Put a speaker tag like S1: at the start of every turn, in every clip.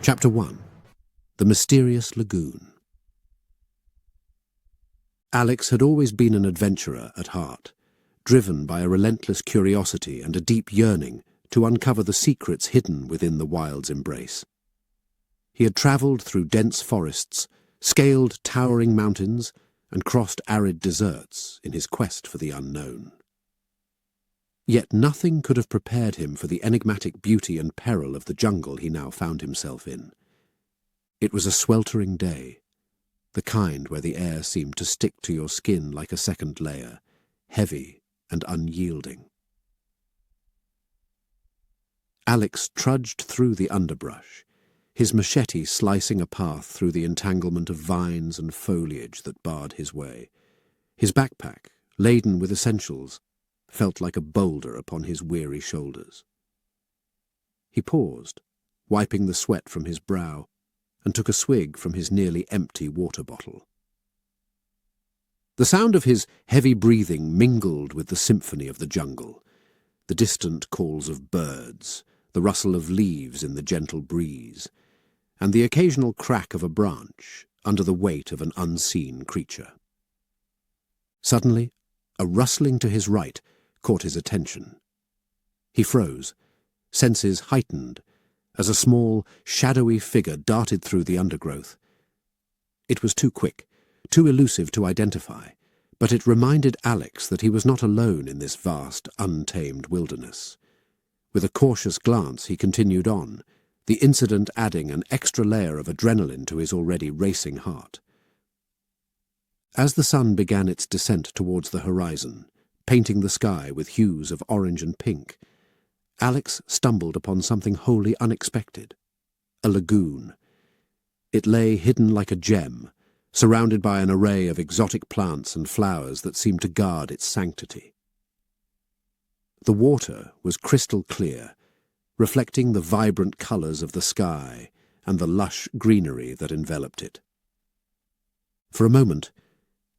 S1: Chapter 1. The Mysterious Lagoon. Alex had always been an adventurer at heart, driven by a relentless curiosity and a deep yearning to uncover the secrets hidden within the wild's embrace. He had travelled through dense forests, scaled towering mountains, and crossed arid deserts in his quest for the unknown. Yet nothing could have prepared him for the enigmatic beauty and peril of the jungle he now found himself in. It was a sweltering day, the kind where the air seemed to stick to your skin like a second layer, heavy and unyielding. Alex trudged through the underbrush, his machete slicing a path through the entanglement of vines and foliage that barred his way. His backpack, laden with essentials, felt like a boulder upon his weary shoulders. He paused, wiping the sweat from his brow, and took a swig from his nearly empty water bottle. The sound of his heavy breathing mingled with the symphony of the jungle, the distant calls of birds, the rustle of leaves in the gentle breeze, and the occasional crack of a branch under the weight of an unseen creature. Suddenly, a rustling to his right caught his attention. He froze, senses heightened, as a small, shadowy figure darted through the undergrowth. It was too quick, too elusive to identify, but it reminded Alex that he was not alone in this vast, untamed wilderness. With a cautious glance he continued on, the incident adding an extra layer of adrenaline to his already racing heart. As the sun began its descent towards the horizon, painting the sky with hues of orange and pink, Alex stumbled upon something wholly unexpected. A lagoon. It lay hidden like a gem, surrounded by an array of exotic plants and flowers that seemed to guard its sanctity. The water was crystal clear, reflecting the vibrant colours of the sky and the lush greenery that enveloped it. For a moment,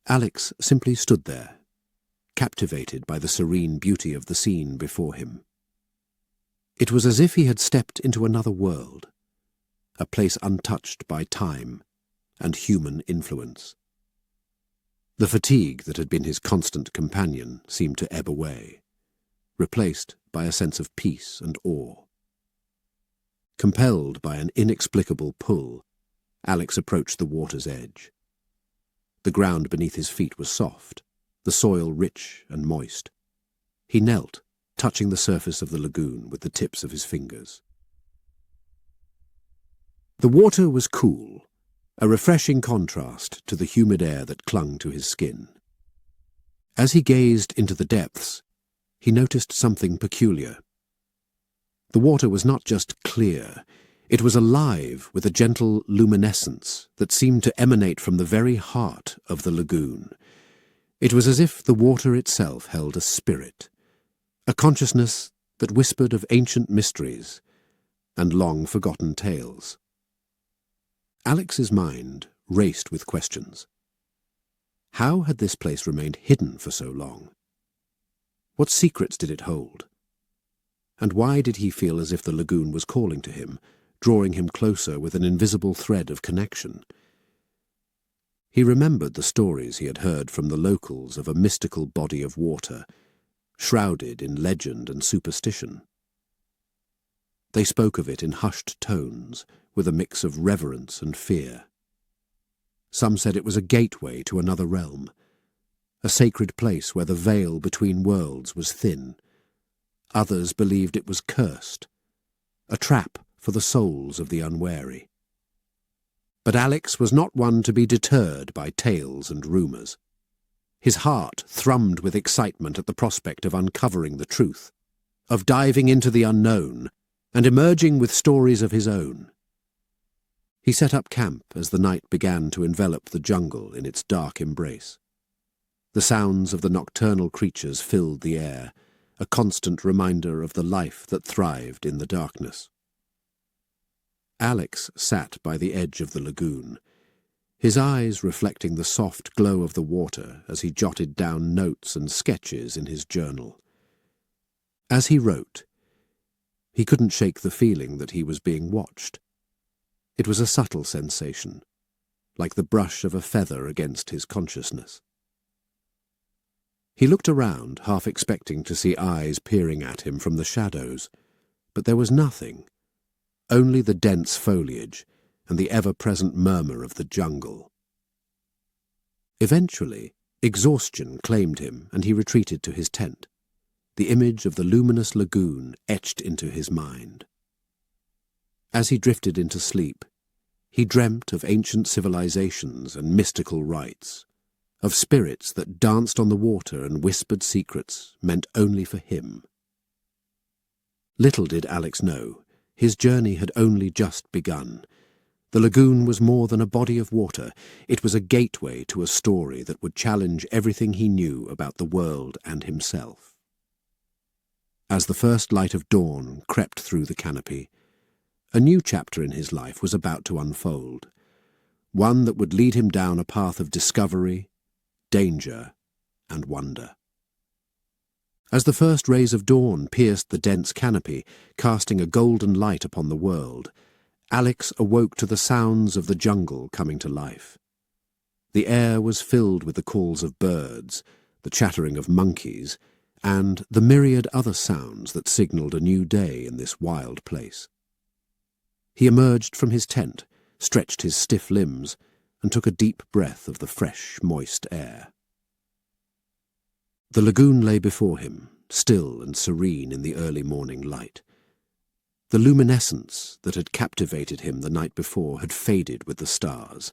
S1: Alex simply stood there, captivated by the serene beauty of the scene before him. It was as if he had stepped into another world, a place untouched by time and human influence. The fatigue that had been his constant companion seemed to ebb away, replaced by a sense of peace and awe. Compelled by an inexplicable pull, Alex approached the water's edge. The ground beneath his feet was soft, the soil rich and moist. He knelt, touching the surface of the lagoon with the tips of his fingers. The water was cool, a refreshing contrast to the humid air that clung to his skin. As he gazed into the depths, he noticed something peculiar. The water was not just clear, it was alive with a gentle luminescence that seemed to emanate from the very heart of the lagoon. It was as if the water itself held a spirit, a consciousness that whispered of ancient mysteries and long-forgotten tales. Alex's mind raced with questions. How had this place remained hidden for so long? What secrets did it hold? And why did he feel as if the lagoon was calling to him, drawing him closer with an invisible thread of connection? He remembered the stories he had heard from the locals of a mystical body of water, shrouded in legend and superstition. They spoke of it in hushed tones, with a mix of reverence and fear. Some said it was a gateway to another realm, a sacred place where the veil between worlds was thin. Others believed it was cursed, a trap for the souls of the unwary. But Alex was not one to be deterred by tales and rumours. His heart thrummed with excitement at the prospect of uncovering the truth, of diving into the unknown and emerging with stories of his own. He set up camp as the night began to envelop the jungle in its dark embrace. The sounds of the nocturnal creatures filled the air, a constant reminder of the life that thrived in the darkness. Alex sat by the edge of the lagoon, his eyes reflecting the soft glow of the water as he jotted down notes and sketches in his journal. As he wrote, he couldn't shake the feeling that he was being watched. It was a subtle sensation, like the brush of a feather against his consciousness. He looked around, half expecting to see eyes peering at him from the shadows, but there was nothing, only the dense foliage and the ever-present murmur of the jungle. Eventually, exhaustion claimed him and he retreated to his tent, the image of the luminous lagoon etched into his mind. As he drifted into sleep, he dreamt of ancient civilizations and mystical rites, of spirits that danced on the water and whispered secrets meant only for him. Little did Alex know, his journey had only just begun. The lagoon was more than a body of water. It was a gateway to a story that would challenge everything he knew about the world and himself. As the first light of dawn crept through the canopy, a new chapter in his life was about to unfold, one that would lead him down a path of discovery, danger, and wonder. As the first rays of dawn pierced the dense canopy, casting a golden light upon the world, Alex awoke to the sounds of the jungle coming to life. The air was filled with the calls of birds, the chattering of monkeys, and the myriad other sounds that signaled a new day in this wild place. He emerged from his tent, stretched his stiff limbs, and took a deep breath of the fresh, moist air. The lagoon lay before him, still and serene in the early morning light. The luminescence that had captivated him the night before had faded with the stars,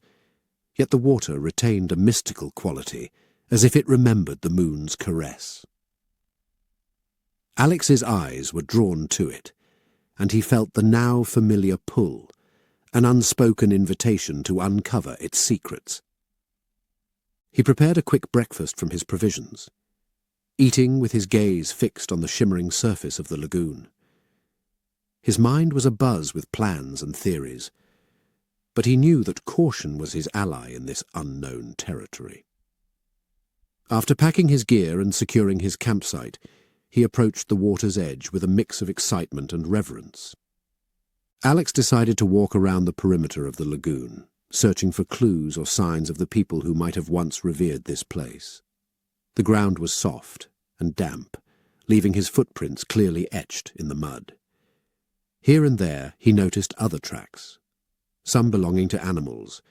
S1: yet the water retained a mystical quality, as if it remembered the moon's caress. Alex's eyes were drawn to it, and he felt the now familiar pull, an unspoken invitation to uncover its secrets. He prepared a quick breakfast from his provisions, eating with his gaze fixed on the shimmering surface of the lagoon. His mind was abuzz with plans and theories, but he knew that caution was his ally in this unknown territory. After packing his gear and securing his campsite, he approached the water's edge with a mix of excitement and reverence. Alex decided to walk around the perimeter of the lagoon, searching for clues or signs of the people who might have once revered this place. The ground was soft and damp, leaving his footprints clearly etched in the mud. Here and there he noticed other tracks, some belonging to animals,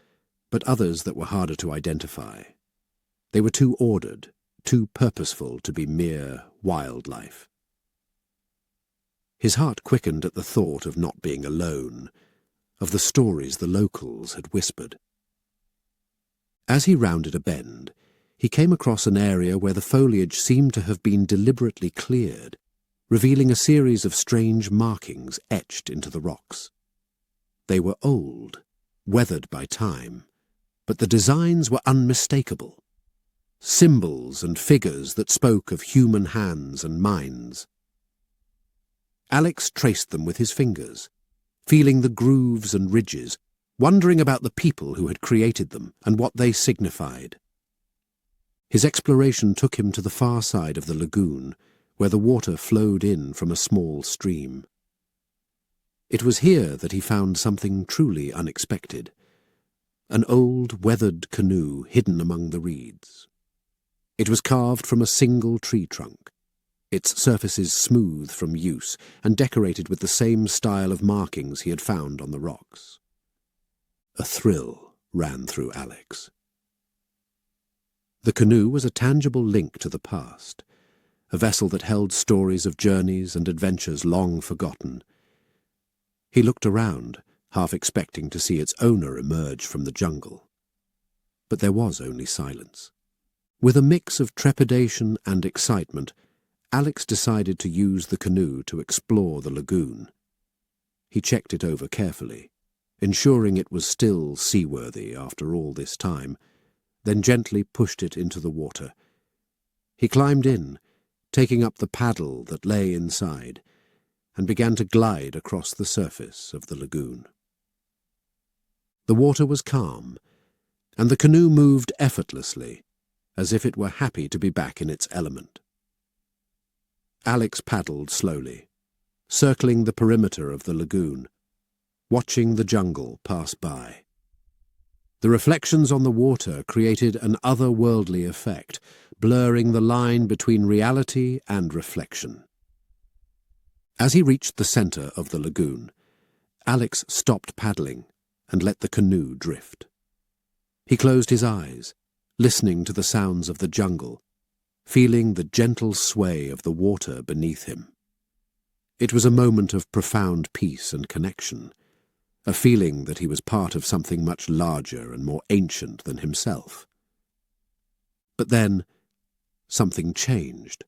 S1: but others that were harder to identify. They were too ordered, too purposeful to be mere wildlife. His heart quickened at the thought of not being alone, of the stories the locals had whispered. As he rounded a bend, he came across an area where the foliage seemed to have been deliberately cleared, revealing a series of strange markings etched into the rocks. They were old, weathered by time, but the designs were unmistakable. Symbols and figures that spoke of human hands and minds. Alex traced them with his fingers, feeling the grooves and ridges, wondering about the people who had created them and what they signified. His exploration took him to the far side of the lagoon, where the water flowed in from a small stream. It was here that he found something truly unexpected, an old, weathered canoe hidden among the reeds. It was carved from a single tree trunk, its surfaces smooth from use and decorated with the same style of markings he had found on the rocks. A thrill ran through Alex. The canoe was a tangible link to the past, a vessel that held stories of journeys and adventures long forgotten. He looked around, half expecting to see its owner emerge from the jungle. But there was only silence. With a mix of trepidation and excitement, Alex decided to use the canoe to explore the lagoon. He checked it over carefully, ensuring it was still seaworthy after all this time, then gently pushed it into the water. He climbed in, taking up the paddle that lay inside, and began to glide across the surface of the lagoon. The water was calm, and the canoe moved effortlessly, as if it were happy to be back in its element. Alex paddled slowly, circling the perimeter of the lagoon, watching the jungle pass by. The reflections on the water created an otherworldly effect, blurring the line between reality and reflection. As he reached the center of the lagoon, Alex stopped paddling and let the canoe drift. He closed his eyes, listening to the sounds of the jungle, feeling the gentle sway of the water beneath him. It was a moment of profound peace and connection, a feeling that he was part of something much larger and more ancient than himself. But then, something changed.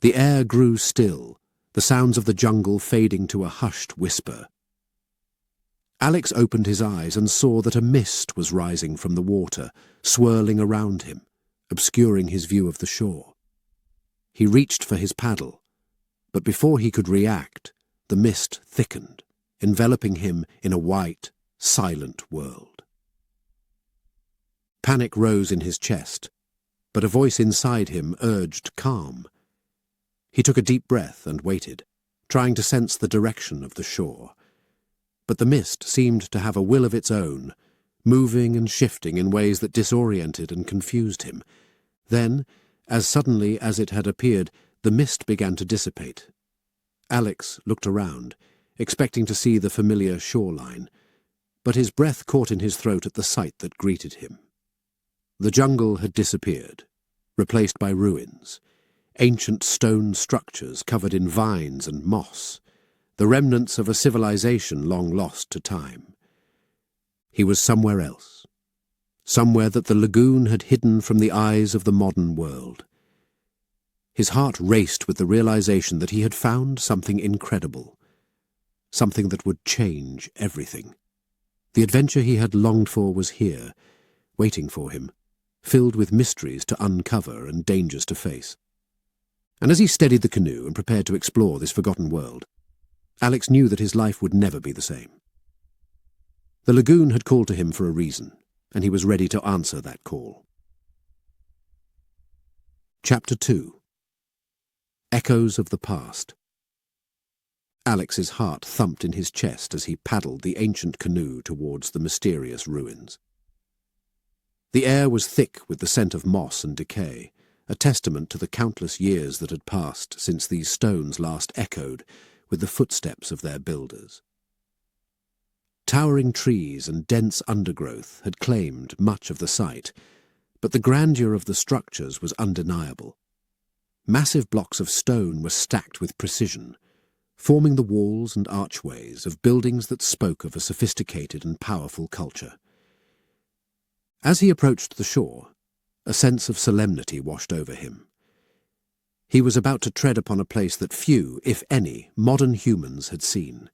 S1: The air grew still, the sounds of the jungle fading to a hushed whisper. Alex opened his eyes and saw that a mist was rising from the water, swirling around him, obscuring his view of the shore. He reached for his paddle, but before he could react, the mist thickened, enveloping him in a white, silent world. Panic rose in his chest, but a voice inside him urged calm. He took a deep breath and waited, trying to sense the direction of the shore. But the mist seemed to have a will of its own, moving and shifting in ways that disoriented and confused him. Then, as suddenly as it had appeared, the mist began to dissipate. Alex looked around, expecting to see the familiar shoreline, but his breath caught in his throat at the sight that greeted him. The jungle had disappeared, replaced by ruins, ancient stone structures covered in vines and moss, the remnants of a civilization long lost to time. He was somewhere else, somewhere that the lagoon had hidden from the eyes of the modern world. His heart raced with the realization that he had found something incredible, something that would change everything. The adventure he had longed for was here, waiting for him, filled with mysteries to uncover and dangers to face. And as he steadied the canoe and prepared to explore this forgotten world, Alex knew that his life would never be the same. The lagoon had called to him for a reason, and he was ready to answer that call. Chapter 2. Echoes of the Past. Alex's heart thumped in his chest as he paddled the ancient canoe towards the mysterious ruins. The air was thick with the scent of moss and decay, a testament to the countless years that had passed since these stones last echoed with the footsteps of their builders. Towering trees and dense undergrowth had claimed much of the site, but the grandeur of the structures was undeniable. Massive blocks of stone were stacked with precision, forming the walls and archways of buildings that spoke of a sophisticated and powerful culture. As he approached the shore, a sense of solemnity washed over him. He was about to tread upon a place that few, if any, modern humans had seen.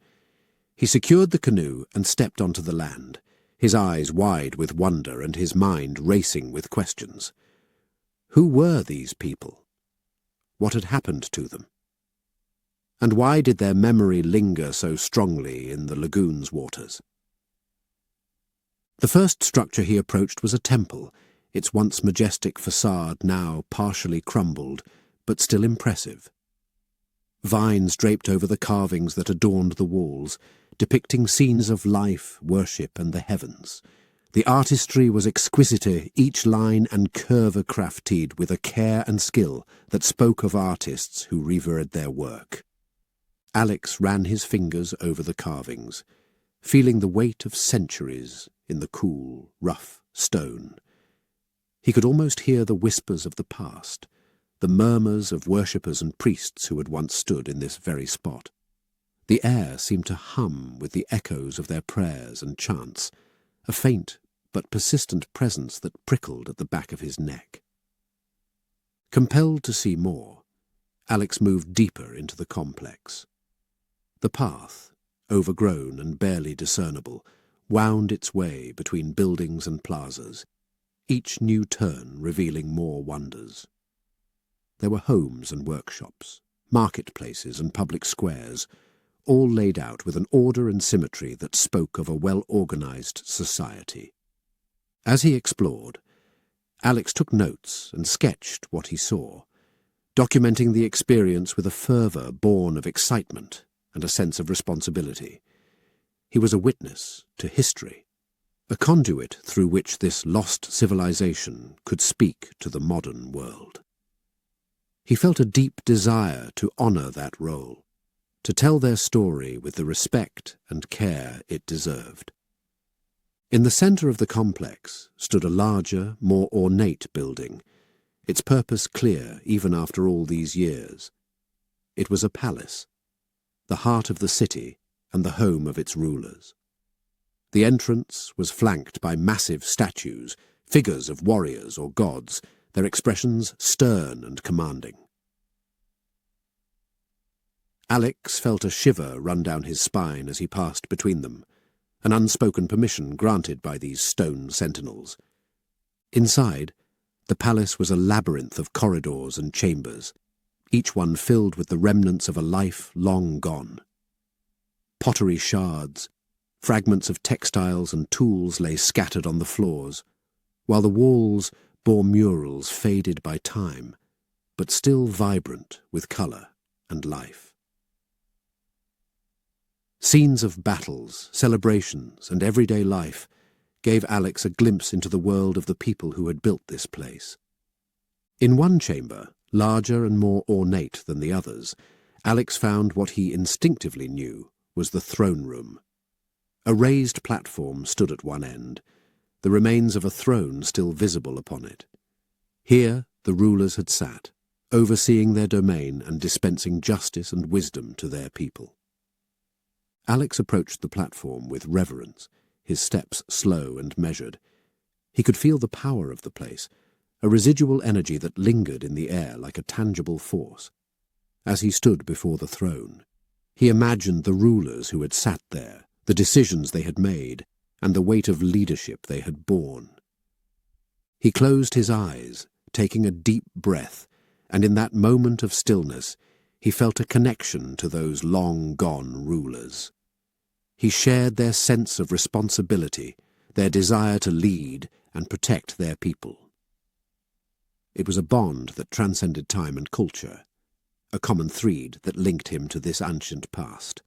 S1: He secured the canoe and stepped onto the land, his eyes wide with wonder and his mind racing with questions. Who were these people? What had happened to them? And why did their memory linger so strongly in the lagoon's waters? The first structure he approached was a temple, its once majestic facade now partially crumbled, but still impressive. Vines draped over the carvings that adorned the walls, depicting scenes of life, worship, and the heavens. The artistry was exquisite, each line and curve crafted with a care and skill that spoke of artists who revered their work. Alex ran his fingers over the carvings, feeling the weight of centuries in the cool, rough stone. He could almost hear the whispers of the past, the murmurs of worshippers and priests who had once stood in this very spot. The air seemed to hum with the echoes of their prayers and chants, a faint but persistent presence that prickled at the back of his neck. Compelled to see more, Alex moved deeper into the complex. The path, overgrown and barely discernible, wound its way between buildings and plazas, each new turn revealing more wonders. There were homes and workshops, marketplaces and public squares, all laid out with an order and symmetry that spoke of a well-organized society. As he explored, Alex took notes and sketched what he saw, documenting the experience with a fervour born of excitement and a sense of responsibility. He was a witness to history, a conduit through which this lost civilization could speak to the modern world. He felt a deep desire to honour that role, to tell their story with the respect and care it deserved. In the centre of the complex stood a larger, more ornate building, its purpose clear even after all these years. It was a palace, the heart of the city and the home of its rulers. The entrance was flanked by massive statues, figures of warriors or gods, their expressions stern and commanding. Alex felt a shiver run down his spine as he passed between them, an unspoken permission granted by these stone sentinels. Inside, the palace was a labyrinth of corridors and chambers, each one filled with the remnants of a life long gone. Pottery shards, fragments of textiles and tools lay scattered on the floors, while the walls bore murals faded by time, but still vibrant with colour and life. Scenes of battles, celebrations, and everyday life gave Alex a glimpse into the world of the people who had built this place. In one chamber, larger and more ornate than the others, Alex found what he instinctively knew was the throne room. A raised platform stood at one end, the remains of a throne still visible upon it. Here the rulers had sat, overseeing their domain and dispensing justice and wisdom to their people. Alex approached the platform with reverence, his steps slow and measured. He could feel the power of the place, a residual energy that lingered in the air like a tangible force. As he stood before the throne, he imagined the rulers who had sat there, the decisions they had made, and the weight of leadership they had borne. He closed his eyes, taking a deep breath, and in that moment of stillness he felt a connection to those long-gone rulers. He shared their sense of responsibility, their desire to lead and protect their people. It was a bond that transcended time and culture, a common thread that linked him to this ancient past.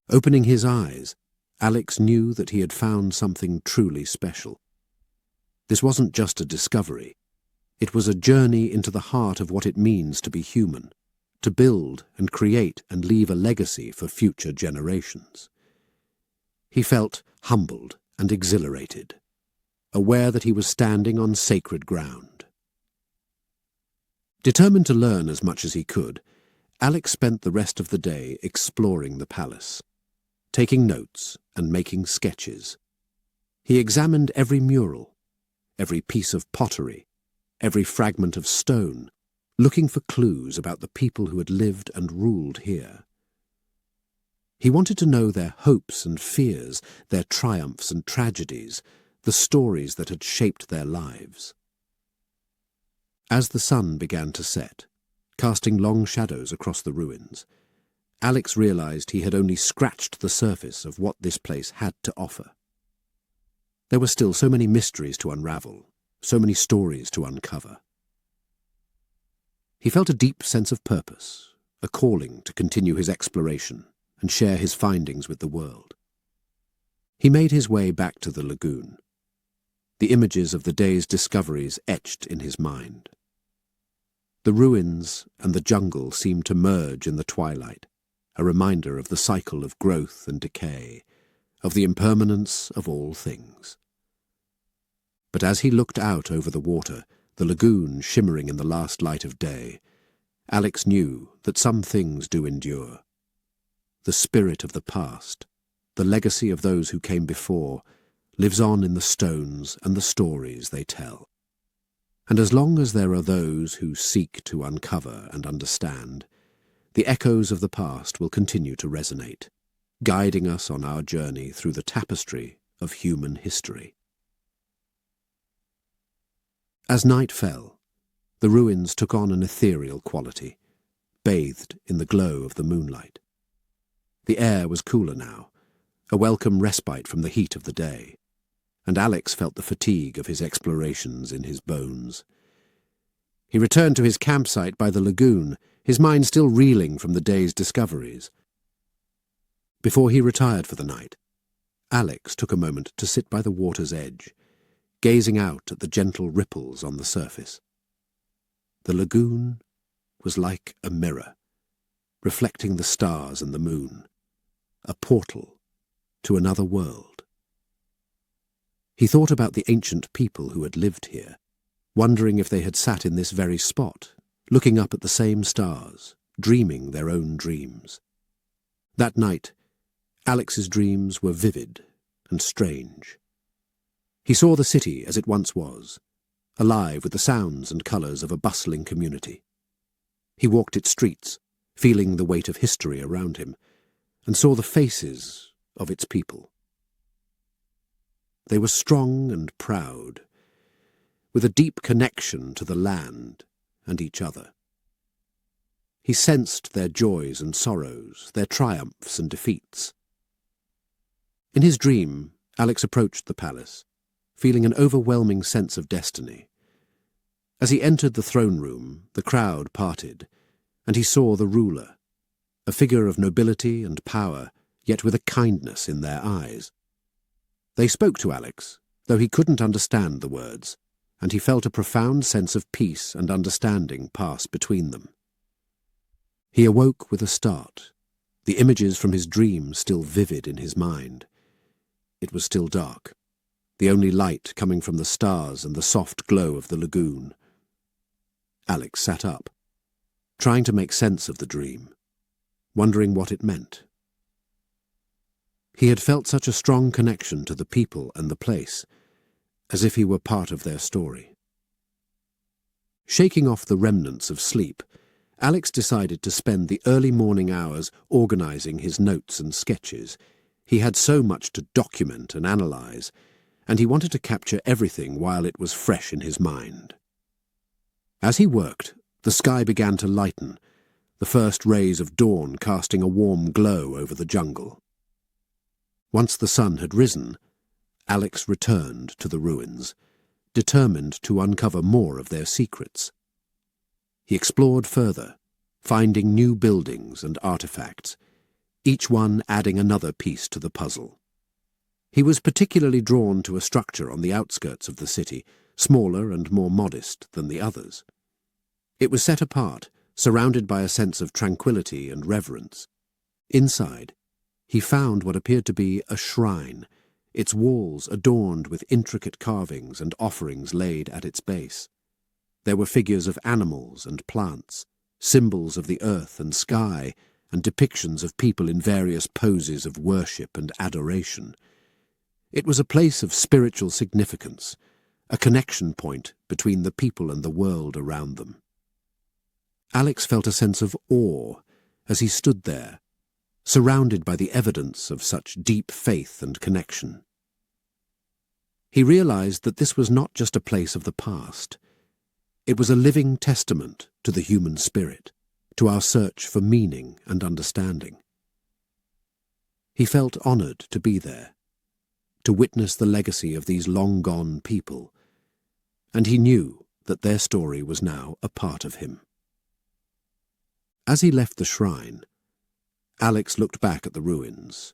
S1: Opening his eyes, Alex knew that he had found something truly special. This wasn't just a discovery. It was a journey into the heart of what it means to be human, to build and create and leave a legacy for future generations. He felt humbled and exhilarated, aware that he was standing on sacred ground. Determined to learn as much as he could, Alex spent the rest of the day exploring the palace, taking notes and making sketches. He examined every mural, every piece of pottery, every fragment of stone, looking for clues about the people who had lived and ruled here. He wanted to know their hopes and fears, their triumphs and tragedies, the stories that had shaped their lives. As the sun began to set, casting long shadows across the ruins, Alex realized he had only scratched the surface of what this place had to offer. There were still so many mysteries to unravel, so many stories to uncover. He felt a deep sense of purpose, a calling to continue his exploration and share his findings with the world. He made his way back to the lagoon, the images of the day's discoveries etched in his mind. The ruins and the jungle seemed to merge in the twilight, a reminder of the cycle of growth and decay, of the impermanence of all things. But as he looked out over the water, the lagoon shimmering in the last light of day, Alex knew that some things do endure. The spirit of the past, the legacy of those who came before, lives on in the stones and the stories they tell. And as long as there are those who seek to uncover and understand, the echoes of the past will continue to resonate, guiding us on our journey through the tapestry of human history. As night fell, the ruins took on an ethereal quality, bathed in the glow of the moonlight. The air was cooler now, a welcome respite from the heat of the day, and Alex felt the fatigue of his explorations in his bones. He returned to his campsite by the lagoon, his mind still reeling from the day's discoveries. Before he retired for the night, Alex took a moment to sit by the water's edge, gazing out at the gentle ripples on the surface. The lagoon was like a mirror, reflecting the stars and the moon, a portal to another world. He thought about the ancient people who had lived here, wondering if they had sat in this very spot, looking up at the same stars, dreaming their own dreams. That night, Alex's dreams were vivid and strange. He saw the city as it once was, alive with the sounds and colours of a bustling community. He walked its streets, feeling the weight of history around him, and saw the faces of its people. They were strong and proud, with a deep connection to the land and each other. He sensed their joys and sorrows, their triumphs and defeats. In his dream, Alex approached the palace, feeling an overwhelming sense of destiny. As he entered the throne room, the crowd parted, and he saw the ruler, a figure of nobility and power, yet with a kindness in their eyes. They spoke to Alex, though he couldn't understand the words, and he felt a profound sense of peace and understanding pass between them. He awoke with a start, the images from his dream still vivid in his mind. It was still dark, the only light coming from the stars and the soft glow of the lagoon. Alex sat up, trying to make sense of the dream, wondering what it meant. He had felt such a strong connection to the people and the place, as if he were part of their story. Shaking off the remnants of sleep, Alex decided to spend the early morning hours organizing his notes and sketches. He had so much to document and analyze, and he wanted to capture everything while it was fresh in his mind. As he worked, the sky began to lighten, the first rays of dawn casting a warm glow over the jungle. Once the sun had risen, Alex returned to the ruins, determined to uncover more of their secrets. He explored further, finding new buildings and artifacts, each one adding another piece to the puzzle. He was particularly drawn to a structure on the outskirts of the city, smaller and more modest than the others. It was set apart, surrounded by a sense of tranquility and reverence. Inside, he found what appeared to be a shrine, its walls adorned with intricate carvings and offerings laid at its base. There were figures of animals and plants, symbols of the earth and sky, and depictions of people in various poses of worship and adoration. It was a place of spiritual significance, a connection point between the people and the world around them. Alex felt a sense of awe as he stood there, surrounded by the evidence of such deep faith and connection. He realized that this was not just a place of the past. It was a living testament to the human spirit, to our search for meaning and understanding. He felt honored to be there, to witness the legacy of these long-gone people, and he knew that their story was now a part of him. As he left the shrine, Alex looked back at the ruins,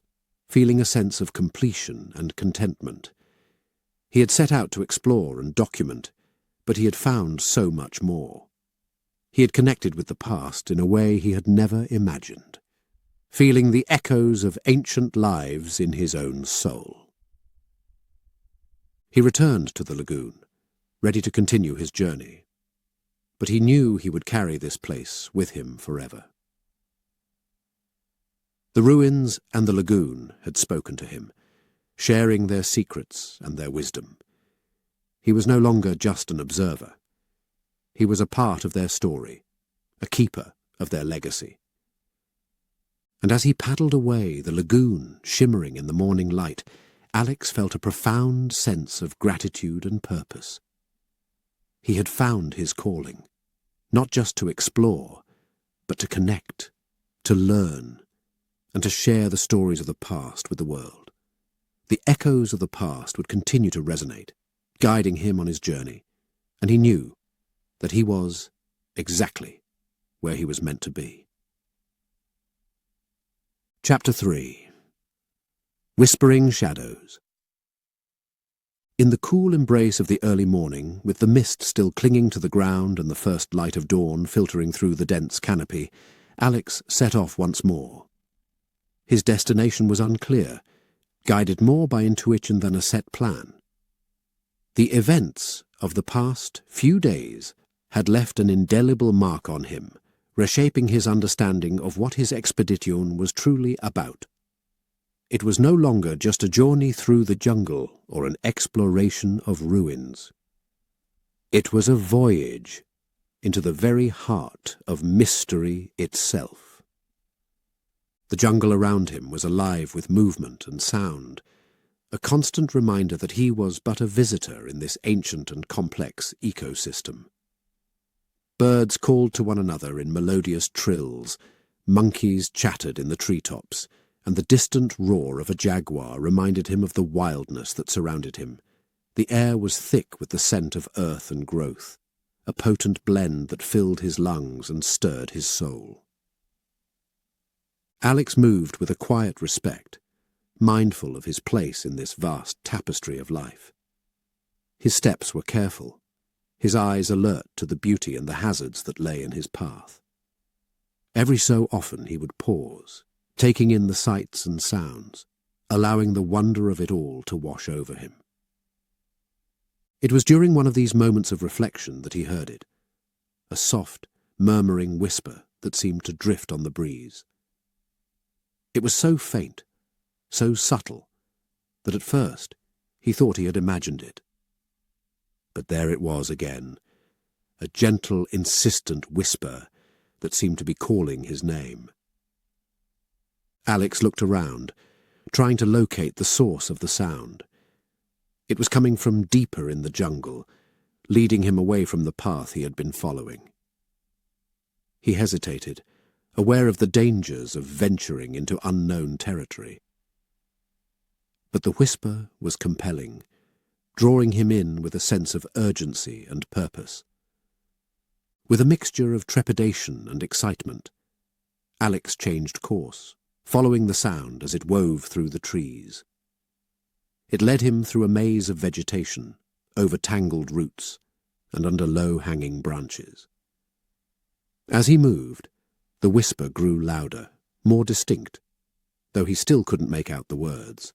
S1: feeling a sense of completion and contentment. He had set out to explore and document, but he had found so much more. He had connected with the past in a way he had never imagined, feeling the echoes of ancient lives in his own soul. He returned to the lagoon, ready to continue his journey, but he knew he would carry this place with him forever. The ruins and the lagoon had spoken to him, sharing their secrets and their wisdom. He was no longer just an observer. He was a part of their story, a keeper of their legacy. And as he paddled away, the lagoon shimmering in the morning light, Alex felt a profound sense of gratitude and purpose. He had found his calling, not just to explore, but to connect, to learn, and to share the stories of the past with the world. The echoes of the past would continue to resonate, guiding him on his journey, and he knew that he was exactly where he was meant to be. Chapter 3. Whispering Shadows. In the cool embrace of the early morning, with the mist still clinging to the ground and the first light of dawn filtering through the dense canopy, Alex set off once more. His destination was unclear, guided more by intuition than a set plan. The events of the past few days had left an indelible mark on him, reshaping his understanding of what his expedition was truly about. It was no longer just a journey through the jungle or an exploration of ruins. It was a voyage into the very heart of mystery itself. The jungle around him was alive with movement and sound, a constant reminder that he was but a visitor in this ancient and complex ecosystem. Birds called to one another in melodious trills, monkeys chattered in the treetops, and the distant roar of a jaguar reminded him of the wildness that surrounded him. The air was thick with the scent of earth and growth, a potent blend that filled his lungs and stirred his soul. Alex moved with a quiet respect, mindful of his place in this vast tapestry of life. His steps were careful, his eyes alert to the beauty and the hazards that lay in his path. Every so often he would pause, taking in the sights and sounds, allowing the wonder of it all to wash over him. It was during one of these moments of reflection that he heard it, a soft, murmuring whisper that seemed to drift on the breeze. It was so faint, so subtle, that at first he thought he had imagined it. But there it was again, a gentle, insistent whisper that seemed to be calling his name. Alex looked around, trying to locate the source of the sound. It was coming from deeper in the jungle, leading him away from the path he had been following. He hesitated, aware of the dangers of venturing into unknown territory. But the whisper was compelling, drawing him in with a sense of urgency and purpose. With a mixture of trepidation and excitement, Alex changed course, following the sound as it wove through the trees. It led him through a maze of vegetation, over tangled roots, and under low-hanging branches. As he moved, the whisper grew louder, more distinct, though he still couldn't make out the words.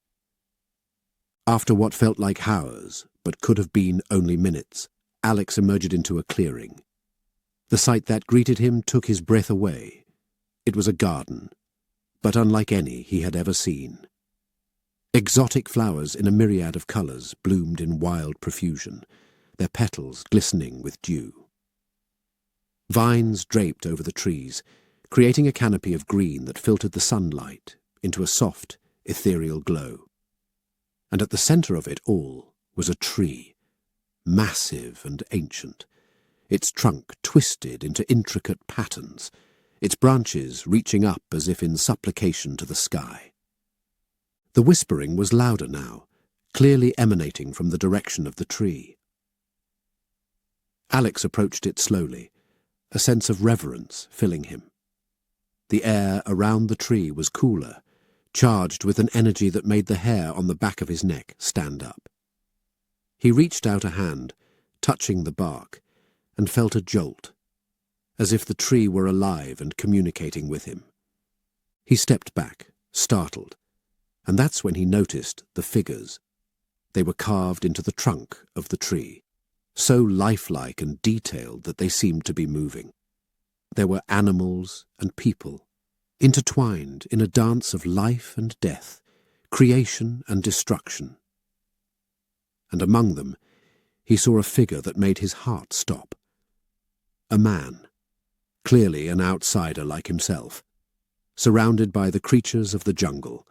S1: After what felt like hours, but could have been only minutes, Alex emerged into a clearing. The sight that greeted him took his breath away. It was a garden, but unlike any he had ever seen. Exotic flowers in a myriad of colours bloomed in wild profusion, their petals glistening with dew. Vines draped over the trees, creating a canopy of green that filtered the sunlight into a soft, ethereal glow. And at the centre of it all was a tree, massive and ancient, its trunk twisted into intricate patterns, its branches reaching up as if in supplication to the sky. The whispering was louder now, clearly emanating from the direction of the tree. Alex approached it slowly, a sense of reverence filling him. The air around the tree was cooler, charged with an energy that made the hair on the back of his neck stand up. He reached out a hand, touching the bark, and felt a jolt, as if the tree were alive and communicating with him. He stepped back, startled, and that's when he noticed the figures. They were carved into the trunk of the tree, so lifelike and detailed that they seemed to be moving. There were animals and people, intertwined in a dance of life and death, creation and destruction. And among them, he saw a figure that made his heart stop. A man, clearly an outsider like himself, surrounded by the creatures of the jungle,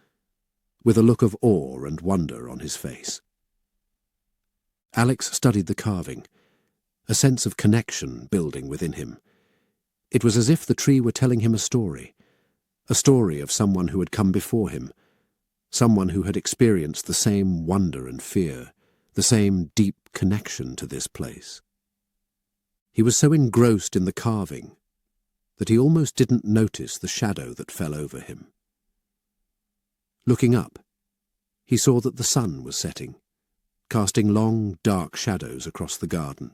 S1: with a look of awe and wonder on his face. Alex studied the carving, a sense of connection building within him. It was as if the tree were telling him a story of someone who had come before him, someone who had experienced the same wonder and fear, the same deep connection to this place. He was so engrossed in the carving that he almost didn't notice the shadow that fell over him. Looking up, he saw that the sun was setting, casting long, dark shadows across the garden.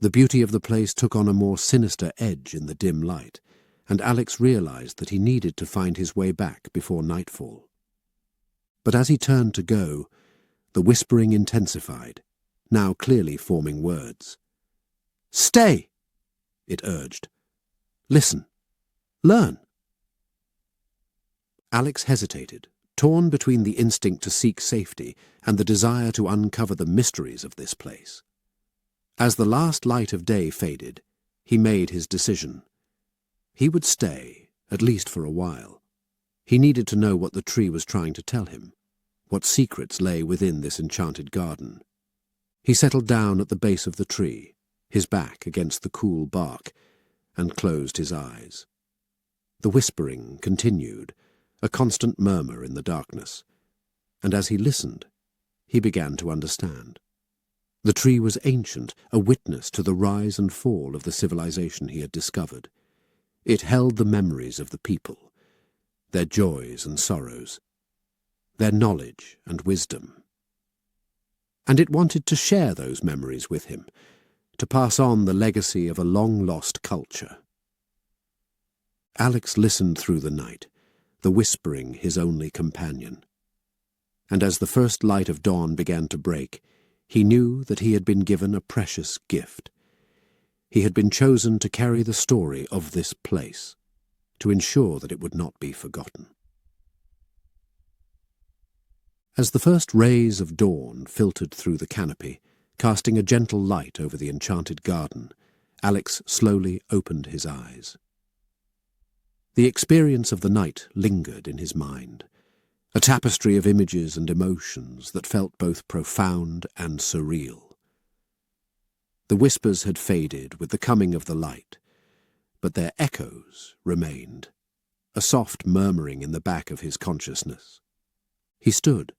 S1: The beauty of the place took on a more sinister edge in the dim light, and Alex realized that he needed to find his way back before nightfall. But as he turned to go, the whispering intensified, now clearly forming words. "Stay!" it urged. "Listen. Learn." Alex hesitated, torn between the instinct to seek safety and the desire to uncover the mysteries of this place. As the last light of day faded, he made his decision. He would stay, at least for a while. He needed to know what the tree was trying to tell him, what secrets lay within this enchanted garden. He settled down at the base of the tree, his back against the cool bark, and closed his eyes. The whispering continued, a constant murmur in the darkness, and as he listened, he began to understand. The tree was ancient, a witness to the rise and fall of the civilization he had discovered. It held the memories of the people, their joys and sorrows, their knowledge and wisdom. And it wanted to share those memories with him, to pass on the legacy of a long-lost culture. Alex listened through the night, the whispering his only companion. And as the first light of dawn began to break, he knew that he had been given a precious gift. He had been chosen to carry the story of this place, to ensure that it would not be forgotten. As the first rays of dawn filtered through the canopy, casting a gentle light over the enchanted garden, Alex slowly opened his eyes. The experience of the night lingered in his mind, a tapestry of images and emotions that felt both profound and surreal. The whispers had faded with the coming of the light, but their echoes remained, a soft murmuring in the back of his consciousness. He stood,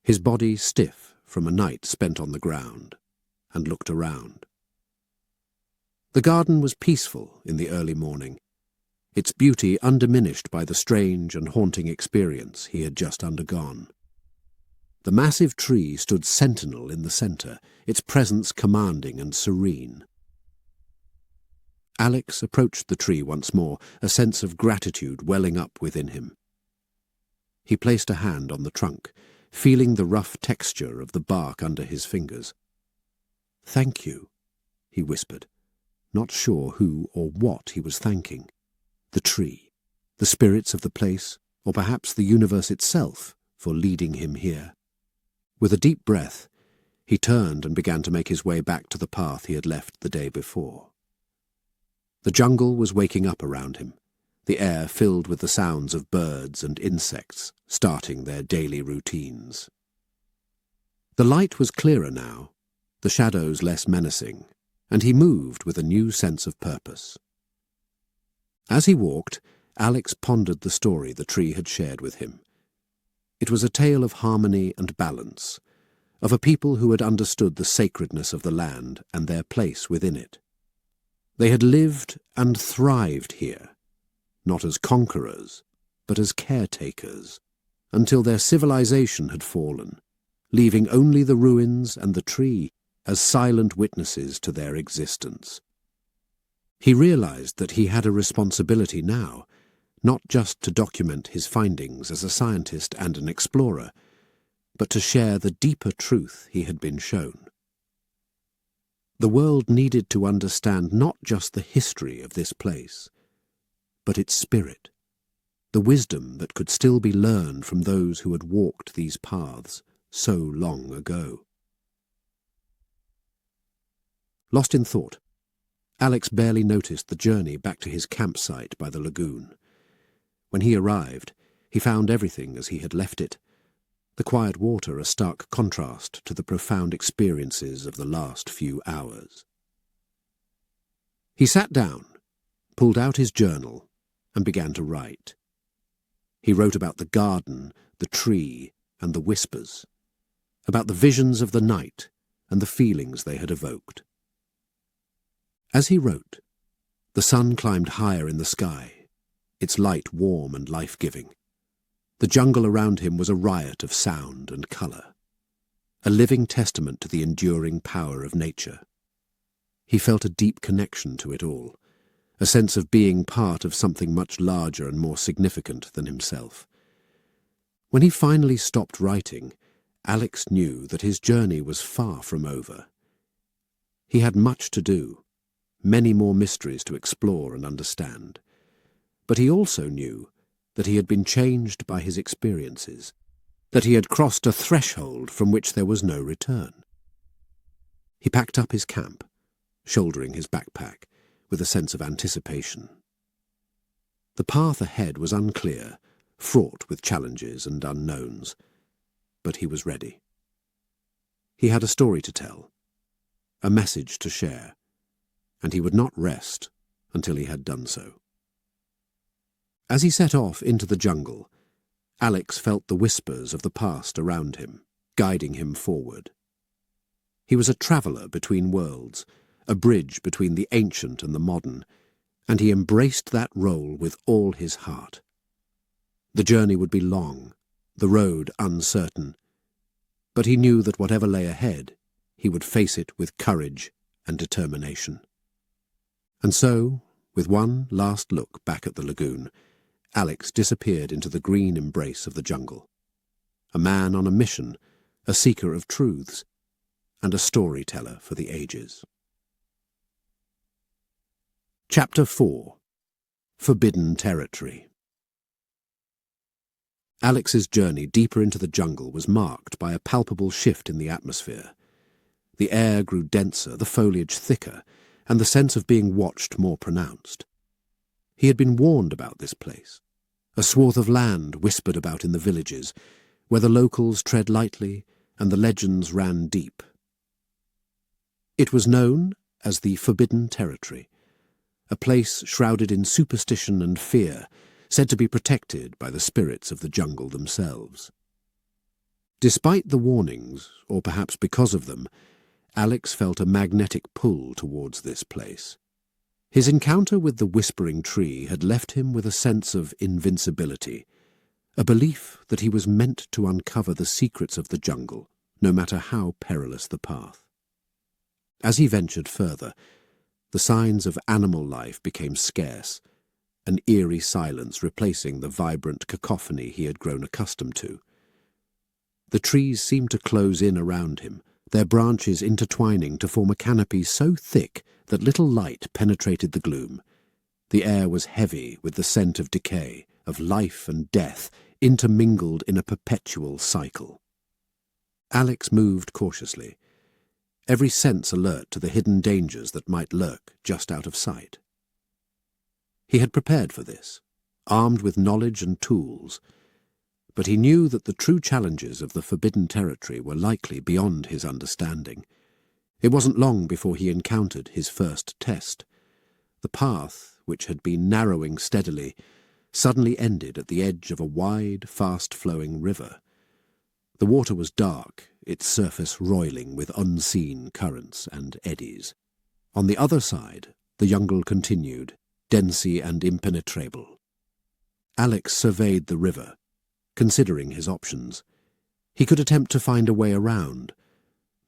S1: his body stiff from a night spent on the ground, and looked around. The garden was peaceful in the early morning, its beauty undiminished by the strange and haunting experience he had just undergone. The massive tree stood sentinel in the centre, its presence commanding and serene. Alex approached the tree once more, a sense of gratitude welling up within him. He placed a hand on the trunk, feeling the rough texture of the bark under his fingers. "Thank you," he whispered, not sure who or what he was thanking. The tree, the spirits of the place, or perhaps the universe itself, for leading him here. With a deep breath, he turned and began to make his way back to the path he had left the day before. The jungle was waking up around him, the air filled with the sounds of birds and insects starting their daily routines. The light was clearer now, the shadows less menacing, and he moved with a new sense of purpose. As he walked, Alex pondered the story the tree had shared with him. It was a tale of harmony and balance, of a people who had understood the sacredness of the land and their place within it. They had lived and thrived here, not as conquerors, but as caretakers, until their civilization had fallen, leaving only the ruins and the tree as silent witnesses to their existence. He realized that he had a responsibility now, not just to document his findings as a scientist and an explorer, but to share the deeper truth he had been shown. The world needed to understand not just the history of this place, but its spirit, the wisdom that could still be learned from those who had walked these paths so long ago. Lost in thought, Alex barely noticed the journey back to his campsite by the lagoon. When he arrived, he found everything as he had left it, the quiet water a stark contrast to the profound experiences of the last few hours. He sat down, pulled out his journal, and began to write. He wrote about the garden, the tree, and the whispers, about the visions of the night and the feelings they had evoked. As he wrote, the sun climbed higher in the sky, its light warm and life-giving. The jungle around him was a riot of sound and colour, a living testament to the enduring power of nature. He felt a deep connection to it all, a sense of being part of something much larger and more significant than himself. When he finally stopped writing, Alex knew that his journey was far from over. He had much to do, many more mysteries to explore and understand. But he also knew that he had been changed by his experiences, that he had crossed a threshold from which there was no return. He packed up his camp, shouldering his backpack, with a sense of anticipation. The path ahead was unclear, fraught with challenges and unknowns, but he was ready. He had a story to tell, a message to share, and he would not rest until he had done so. As he set off into the jungle, Alex felt the whispers of the past around him, guiding him forward. He was a traveller between worlds, a bridge between the ancient and the modern, and he embraced that role with all his heart. The journey would be long, the road uncertain, but he knew that whatever lay ahead, he would face it with courage and determination. And so, with one last look back at the lagoon, Alex disappeared into the green embrace of the jungle. A man on a mission, a seeker of truths, and a storyteller for the ages. Chapter 4. Forbidden Territory. Alex's journey deeper into the jungle was marked by a palpable shift in the atmosphere. The air grew denser, the foliage thicker, and the sense of being watched more pronounced. He had been warned about this place, a swath of land whispered about in the villages, where the locals tread lightly and the legends ran deep. It was known as the Forbidden Territory, a place shrouded in superstition and fear, said to be protected by the spirits of the jungle themselves. Despite the warnings, or perhaps because of them, Alex felt a magnetic pull towards this place. His encounter with the whispering tree had left him with a sense of invincibility, a belief that he was meant to uncover the secrets of the jungle, no matter how perilous the path. As he ventured further, the signs of animal life became scarce, an eerie silence replacing the vibrant cacophony he had grown accustomed to. The trees seemed to close in around him, their branches intertwining to form a canopy so thick that little light penetrated the gloom. The air was heavy with the scent of decay, of life and death, intermingled in a perpetual cycle. Alex moved cautiously, every sense alert to the hidden dangers that might lurk just out of sight. He had prepared for this, armed with knowledge and tools, but he knew that the true challenges of the Forbidden Territory were likely beyond his understanding. It wasn't long before he encountered his first test. The path, which had been narrowing steadily, suddenly ended at the edge of a wide, fast-flowing river. The water was dark, its surface roiling with unseen currents and eddies. On the other side, the jungle continued, densy and impenetrable. Alex surveyed the river, considering his options. He could attempt to find a way around,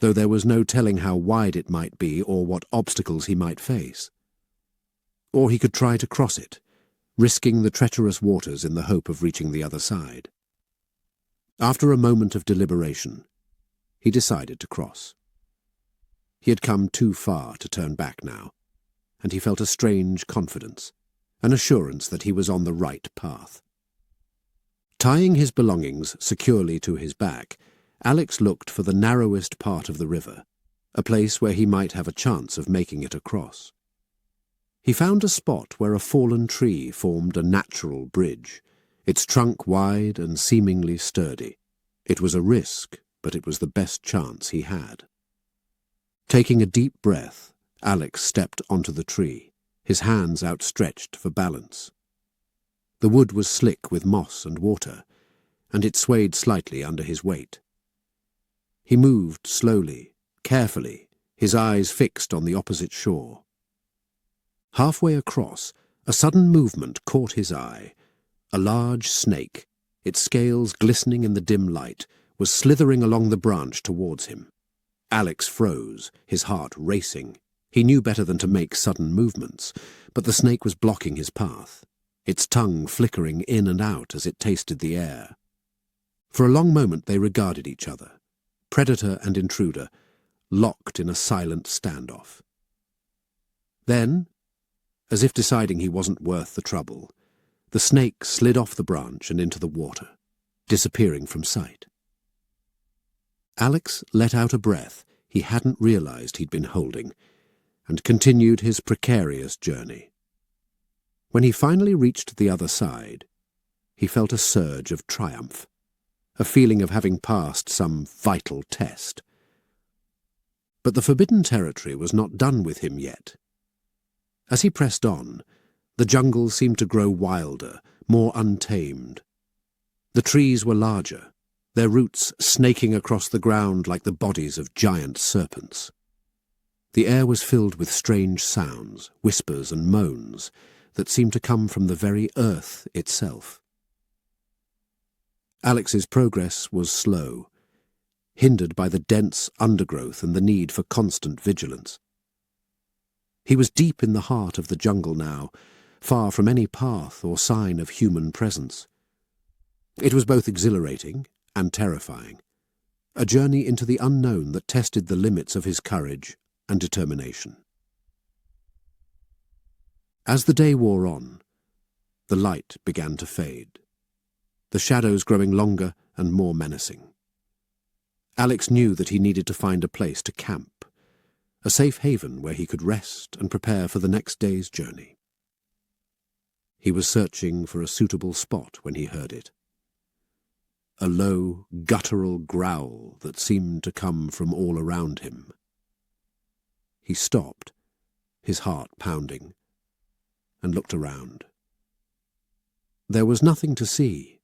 S1: though there was no telling how wide it might be or what obstacles he might face. Or he could try to cross it, risking the treacherous waters in the hope of reaching the other side. After a moment of deliberation, he decided to cross. He had come too far to turn back now, and he felt a strange confidence, an assurance that he was on the right path. Tying his belongings securely to his back, Alex looked for the narrowest part of the river, a place where he might have a chance of making it across. He found a spot where a fallen tree formed a natural bridge, its trunk wide and seemingly sturdy. It was a risk, but it was the best chance he had. Taking a deep breath, Alex stepped onto the tree, his hands outstretched for balance. The wood was slick with moss and water, and it swayed slightly under his weight. He moved slowly, carefully, his eyes fixed on the opposite shore. Halfway across, a sudden movement caught his eye. A large snake, its scales glistening in the dim light, was slithering along the branch towards him. Alex froze, his heart racing. He knew better than to make sudden movements, but the snake was blocking his path, its tongue flickering in and out as it tasted the air. For a long moment they regarded each other, predator and intruder, locked in a silent standoff. Then, as if deciding he wasn't worth the trouble, the snake slid off the branch and into the water, disappearing from sight. Alex let out a breath he hadn't realized he'd been holding, and continued his precarious journey. When he finally reached the other side, he felt a surge of triumph, a feeling of having passed some vital test. But the forbidden territory was not done with him yet. As he pressed on, the jungle seemed to grow wilder, more untamed. The trees were larger, their roots snaking across the ground like the bodies of giant serpents. The air was filled with strange sounds, whispers and moans that seemed to come from the very earth itself. Alex's progress was slow, hindered by the dense undergrowth and the need for constant vigilance. He was deep in the heart of the jungle now, far from any path or sign of human presence. It was both exhilarating and terrifying, a journey into the unknown that tested the limits of his courage and determination. As the day wore on, the light began to fade, the shadows growing longer and more menacing. Alex knew that he needed to find a place to camp, a safe haven where he could rest and prepare for the next day's journey. He was searching for a suitable spot when he heard it. A low, guttural growl that seemed to come from all around him. He stopped, his heart pounding, and looked around. There was nothing to see,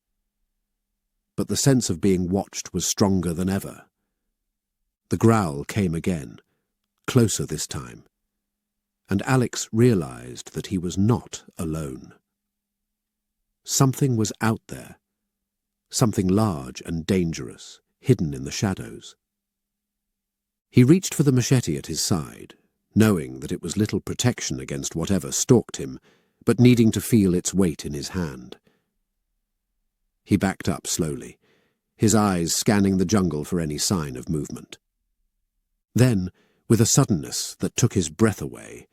S1: but the sense of being watched was stronger than ever. The growl came again, closer this time, and Alex realized that he was not alone. Something was out there, something large and dangerous, hidden in the shadows. He reached for the machete at his side, knowing that it was little protection against whatever stalked him, but needing to feel its weight in his hand. He backed up slowly, his eyes scanning the jungle for any sign of movement. Then, with a suddenness that took his breath away,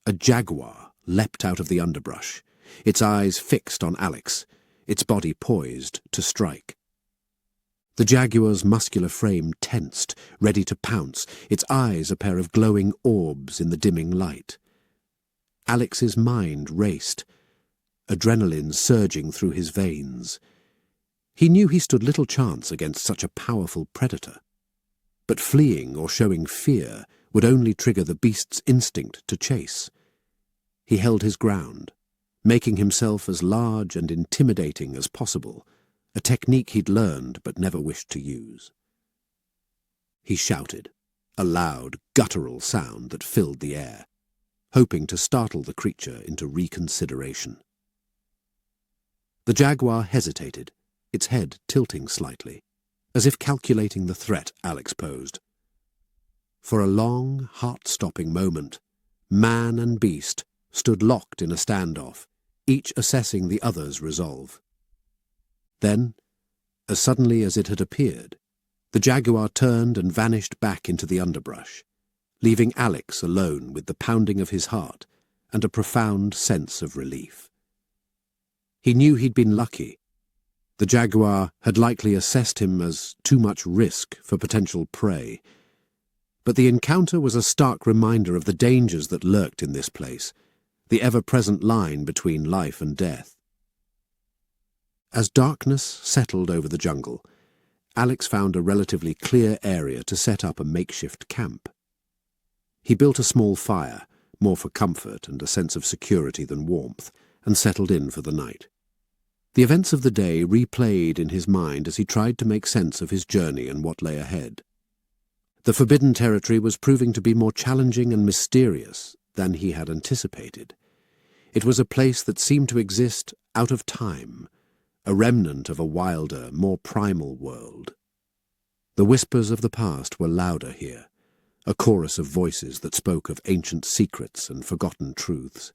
S1: a jaguar leapt out of the underbrush, its eyes fixed on Alex, its body poised to strike. The jaguar's muscular frame tensed, ready to pounce, its eyes a pair of glowing orbs in the dimming light. Alex's mind raced, adrenaline surging through his veins. He knew he stood little chance against such a powerful predator, but fleeing or showing fear would only trigger the beast's instinct to chase. He held his ground, making himself as large and intimidating as possible, a technique he'd learned but never wished to use. He shouted, a loud, guttural sound that filled the air, hoping to startle the creature into reconsideration. The jaguar hesitated, its head tilting slightly, as if calculating the threat Alex posed. For a long, heart-stopping moment, man and beast stood locked in a standoff, each assessing the other's resolve. Then, as suddenly as it had appeared, the jaguar turned and vanished back into the underbrush, leaving Alex alone with the pounding of his heart and a profound sense of relief. He knew he'd been lucky. The jaguar had likely assessed him as too much risk for potential prey, but the encounter was a stark reminder of the dangers that lurked in this place, the ever-present line between life and death. As darkness settled over the jungle, Alex found a relatively clear area to set up a makeshift camp. He built a small fire, more for comfort and a sense of security than warmth, and settled in for the night. The events of the day replayed in his mind as he tried to make sense of his journey and what lay ahead. The forbidden territory was proving to be more challenging and mysterious than he had anticipated. It was a place that seemed to exist out of time, a remnant of a wilder, more primal world. The whispers of the past were louder here, a chorus of voices that spoke of ancient secrets and forgotten truths.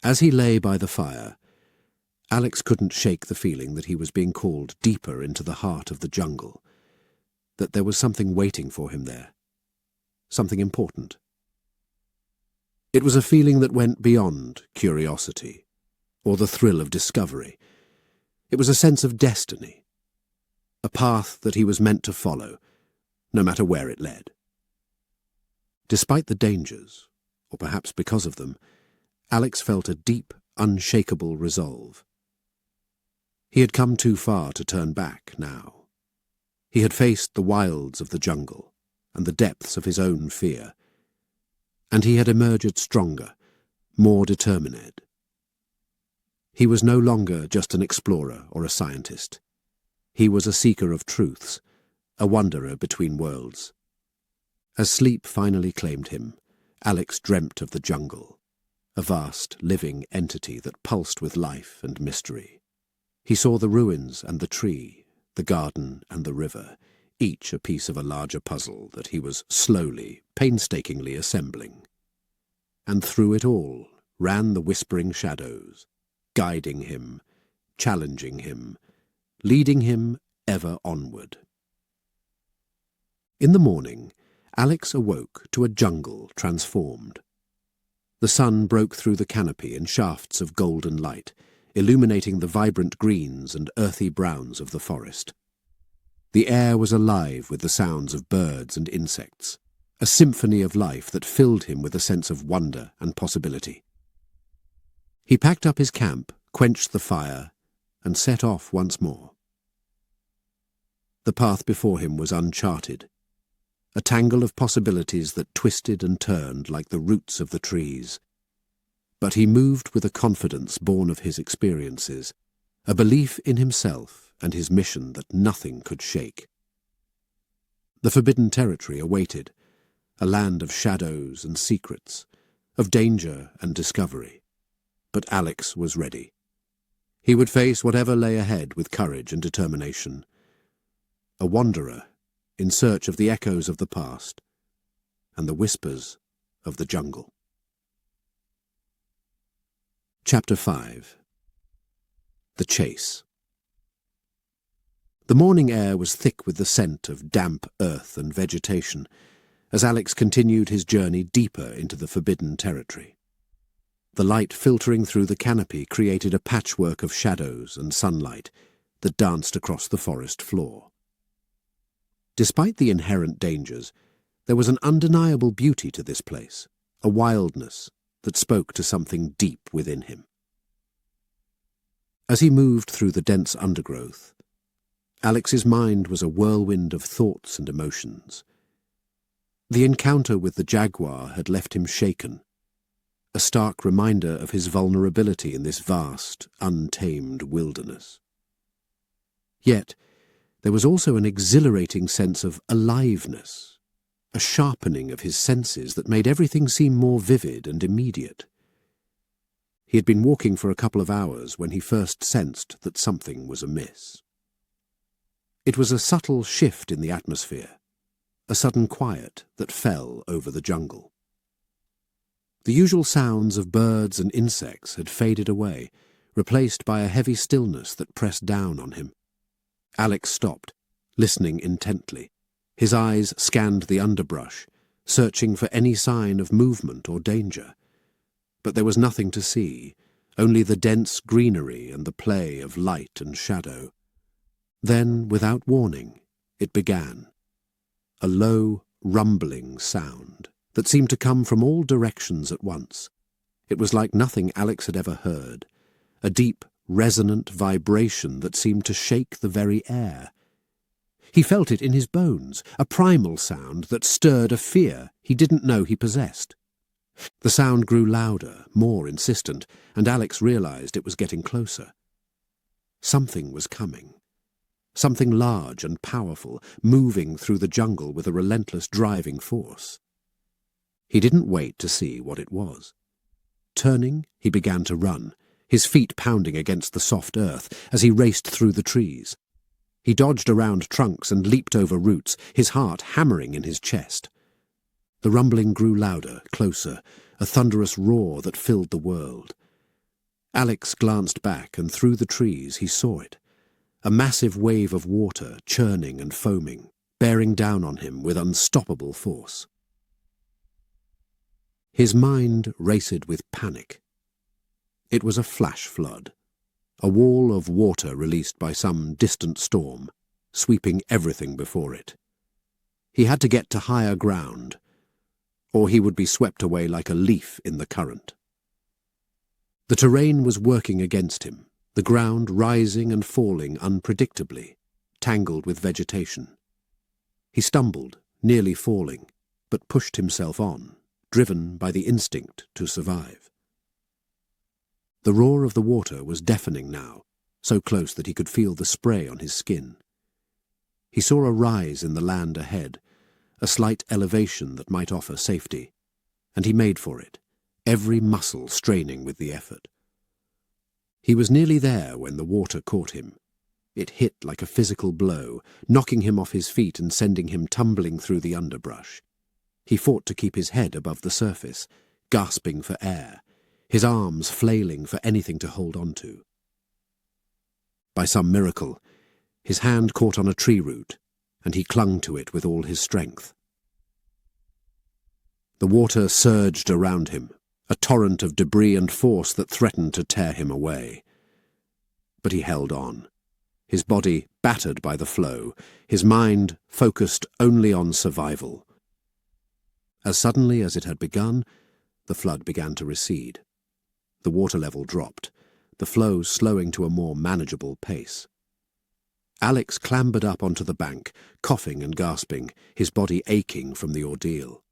S1: As he lay by the fire, Alex couldn't shake the feeling that he was being called deeper into the heart of the jungle, that there was something waiting for him there, something important. It was a feeling that went beyond curiosity or the thrill of discovery. It was a sense of destiny, a path that he was meant to follow, no matter where it led. Despite the dangers, or perhaps because of them, Alex felt a deep, unshakable resolve. He had come too far to turn back now. He had faced the wilds of the jungle and the depths of his own fear, and he had emerged stronger, more determined. He was no longer just an explorer or a scientist. He was a seeker of truths, a wanderer between worlds. As sleep finally claimed him, Alex dreamt of the jungle, a vast, living entity that pulsed with life and mystery. He saw the ruins and the tree, the garden and the river, each a piece of a larger puzzle that he was slowly, painstakingly assembling. And through it all ran the whispering shadows, guiding him, challenging him, leading him ever onward. In the morning, Alex awoke to a jungle transformed. The sun broke through the canopy in shafts of golden light, illuminating the vibrant greens and earthy browns of the forest. The air was alive with the sounds of birds and insects, a symphony of life that filled him with a sense of wonder and possibility. He packed up his camp, quenched the fire, and set off once more. The path before him was uncharted, a tangle of possibilities that twisted and turned like the roots of the trees. But he moved with a confidence born of his experiences, a belief in himself and his mission that nothing could shake. The forbidden territory awaited, a land of shadows and secrets, of danger and discovery. But Alex was ready. He would face whatever lay ahead with courage and determination. A wanderer in search of the echoes of the past and the whispers of the jungle. Chapter 5. The Chase. The morning air was thick with the scent of damp earth and vegetation as Alex continued his journey deeper into the forbidden territory. The light filtering through the canopy created a patchwork of shadows and sunlight that danced across the forest floor. Despite the inherent dangers, there was an undeniable beauty to this place, a wildness that spoke to something deep within him. As he moved through the dense undergrowth, Alex's mind was a whirlwind of thoughts and emotions. The encounter with the jaguar had left him shaken, a stark reminder of his vulnerability in this vast, untamed wilderness. Yet, there was also an exhilarating sense of aliveness, a sharpening of his senses that made everything seem more vivid and immediate. He had been walking for a couple of hours when he first sensed that something was amiss. It was a subtle shift in the atmosphere, a sudden quiet that fell over the jungle. The usual sounds of birds and insects had faded away, replaced by a heavy stillness that pressed down on him. Alex stopped, listening intently. His eyes scanned the underbrush, searching for any sign of movement or danger. But there was nothing to see, only the dense greenery and the play of light and shadow. Then, without warning, it began. A low, rumbling sound that seemed to come from all directions at once. It was like nothing Alex had ever heard, a deep, resonant vibration that seemed to shake the very air. He felt it in his bones, a primal sound that stirred a fear he didn't know he possessed. The sound grew louder, more insistent, and Alex realized it was getting closer. Something was coming. Something large and powerful, moving through the jungle with a relentless driving force. He didn't wait to see what it was. Turning, he began to run, his feet pounding against the soft earth as he raced through the trees. He dodged around trunks and leaped over roots, his heart hammering in his chest. The rumbling grew louder, closer, a thunderous roar that filled the world. Alex glanced back, and through the trees he saw it. A massive wave of water, churning and foaming, bearing down on him with unstoppable force. His mind raced with panic. It was a flash flood, a wall of water released by some distant storm, sweeping everything before it. He had to get to higher ground, or he would be swept away like a leaf in the current. The terrain was working against him, the ground rising and falling unpredictably, tangled with vegetation. He stumbled, nearly falling, but pushed himself on, driven by the instinct to survive. The roar of the water was deafening now, so close that he could feel the spray on his skin. He saw a rise in the land ahead, a slight elevation that might offer safety, and he made for it, every muscle straining with the effort. He was nearly there when the water caught him. It hit like a physical blow, knocking him off his feet and sending him tumbling through the underbrush. He fought to keep his head above the surface, gasping for air, his arms flailing for anything to hold on to. By some miracle, his hand caught on a tree root, and he clung to it with all his strength. The water surged around him, a torrent of debris and force that threatened to tear him away. But he held on, his body battered by the flow, his mind focused only on survival. As suddenly as it had begun, the flood began to recede. The water level dropped, the flow slowing to a more manageable pace. Alex clambered up onto the bank, coughing and gasping, his body aching from the ordeal.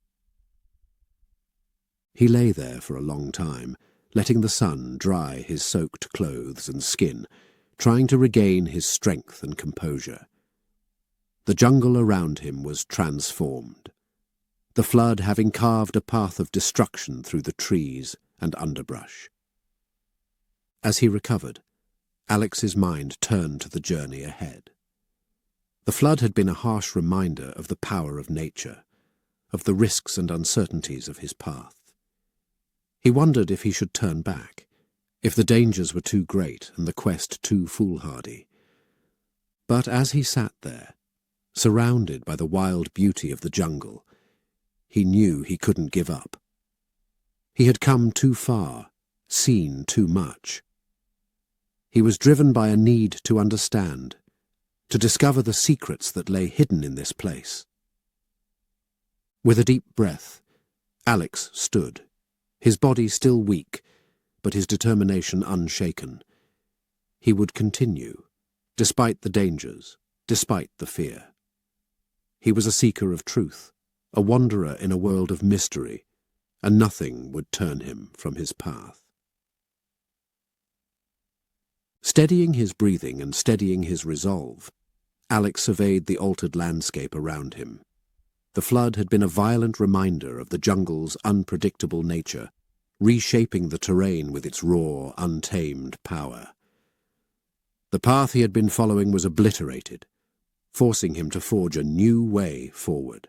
S1: He lay there for a long time, letting the sun dry his soaked clothes and skin, trying to regain his strength and composure. The jungle around him was transformed, the flood having carved a path of destruction through the trees and underbrush. As he recovered, Alex's mind turned to the journey ahead. The flood had been a harsh reminder of the power of nature, of the risks and uncertainties of his path. He wondered if he should turn back, if the dangers were too great and the quest too foolhardy. But as he sat there, surrounded by the wild beauty of the jungle, he knew he couldn't give up. He had come too far, seen too much. He was driven by a need to understand, to discover the secrets that lay hidden in this place. With a deep breath, Alex stood, his body still weak, but his determination unshaken. He would continue, despite the dangers, despite the fear. He was a seeker of truth, a wanderer in a world of mystery, and nothing would turn him from his path. Steadying his breathing and steadying his resolve, Alex surveyed the altered landscape around him. The flood had been a violent reminder of the jungle's unpredictable nature, reshaping the terrain with its raw, untamed power. The path he had been following was obliterated, forcing him to forge a new way forward.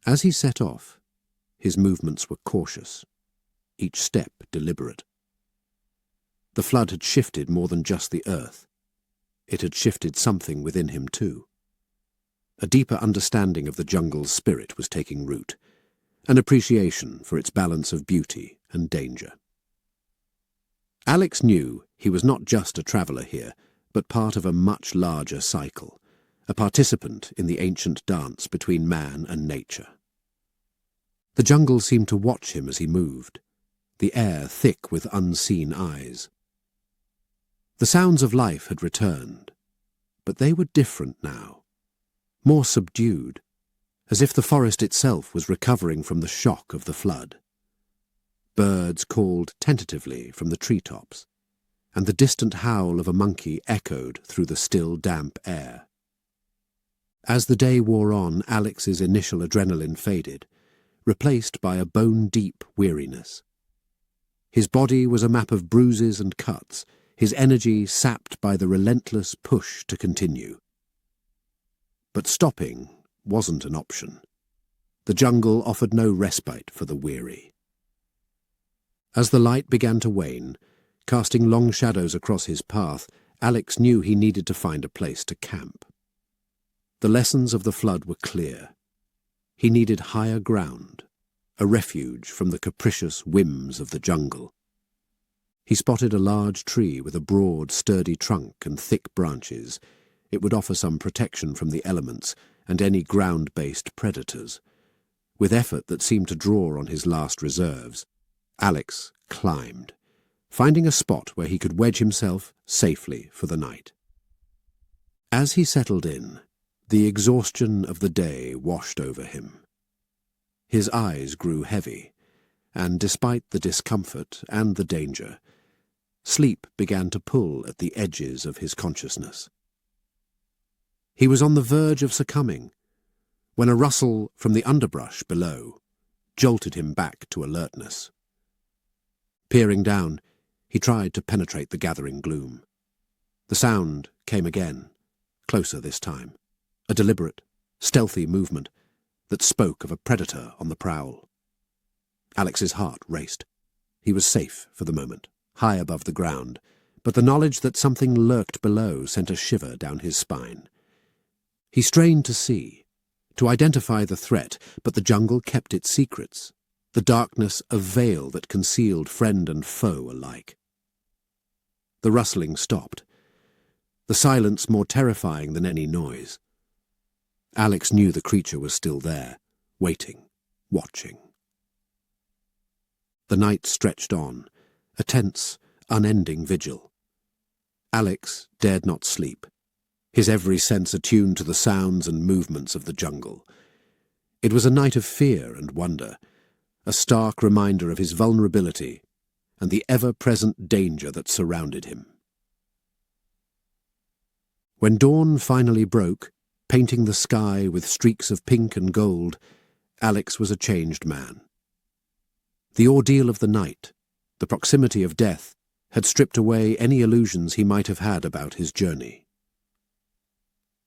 S1: As he set off, his movements were cautious, each step deliberate. The flood had shifted more than just the earth. It had shifted something within him too. A deeper understanding of the jungle's spirit was taking root, an appreciation for its balance of beauty and danger. Alex knew he was not just a traveller here, but part of a much larger cycle, a participant in the ancient dance between man and nature. The jungle seemed to watch him as he moved, the air thick with unseen eyes. The sounds of life had returned, but they were different now, more subdued, as if the forest itself was recovering from the shock of the flood. Birds called tentatively from the treetops, and the distant howl of a monkey echoed through the still, damp air. As the day wore on, Alex's initial adrenaline faded, replaced by a bone-deep weariness. His body was a map of bruises and cuts, his energy sapped by the relentless push to continue. But stopping wasn't an option. The jungle offered no respite for the weary. As the light began to wane, casting long shadows across his path, Alex knew he needed to find a place to camp. The lessons of the flood were clear. He needed higher ground, a refuge from the capricious whims of the jungle. He spotted a large tree with a broad, sturdy trunk and thick branches. It would offer some protection from the elements and any ground-based predators. With effort that seemed to draw on his last reserves, Alex climbed, finding a spot where he could wedge himself safely for the night. As he settled in, the exhaustion of the day washed over him. His eyes grew heavy, and despite the discomfort and the danger, sleep began to pull at the edges of his consciousness. He was on the verge of succumbing, when a rustle from the underbrush below jolted him back to alertness. Peering down, he tried to penetrate the gathering gloom. The sound came again, closer this time, a deliberate, stealthy movement that spoke of a predator on the prowl. Alex's heart raced. He was safe for the moment, high above the ground, but the knowledge that something lurked below sent a shiver down his spine. He strained to see, to identify the threat, but the jungle kept its secrets, the darkness a veil that concealed friend and foe alike. The rustling stopped, the silence more terrifying than any noise. Alex knew the creature was still there, waiting, watching. The night stretched on, a tense, unending vigil. Alex dared not sleep, his every sense attuned to the sounds and movements of the jungle. It was a night of fear and wonder, a stark reminder of his vulnerability and the ever-present danger that surrounded him. When dawn finally broke, painting the sky with streaks of pink and gold, Alex was a changed man. The ordeal of the night, the proximity of death, had stripped away any illusions he might have had about his journey.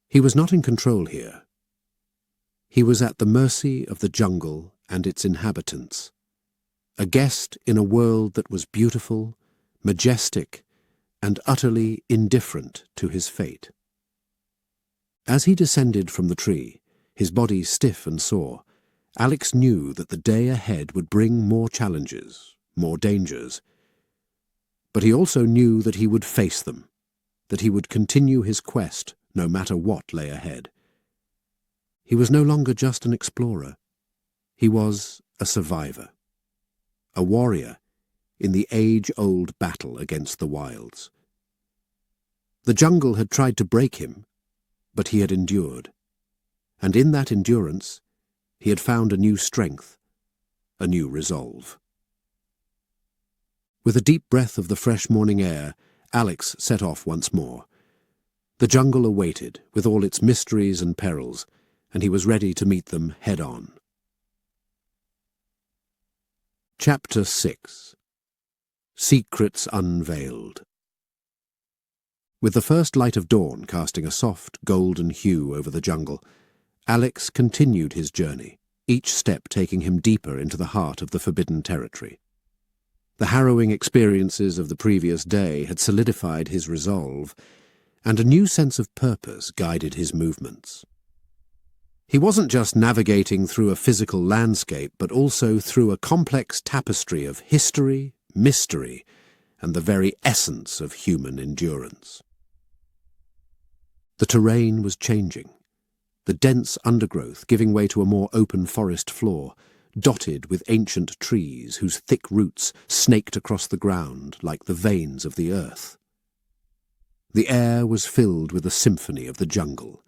S1: He was not in control here. He was at the mercy of the jungle and its inhabitants, a guest in a world that was beautiful, majestic, and utterly indifferent to his fate. As he descended from the tree, his body stiff and sore, Alex knew that the day ahead would bring more challenges, more dangers. But he also knew that he would face them, that he would continue his quest no matter what lay ahead. He was no longer just an explorer. He was a survivor, a warrior in the age-old battle against the wilds. The jungle had tried to break him, but he had endured, and in that endurance he had found a new strength, a new resolve. With a deep breath of the fresh morning air, Alex set off once more. The jungle awaited, with all its mysteries and perils, and he was ready to meet them head-on. Chapter 6. Secrets Unveiled. With the first light of dawn casting a soft, golden hue over the jungle, Alex continued his journey, each step taking him deeper into the heart of the forbidden territory. The harrowing experiences of the previous day had solidified his resolve, and a new sense of purpose guided his movements. He wasn't just navigating through a physical landscape, but also through a complex tapestry of history, mystery, and the very essence of human endurance. The terrain was changing, the dense undergrowth giving way to a more open forest floor, dotted with ancient trees whose thick roots snaked across the ground like the veins of the earth. The air was filled with the symphony of the jungle,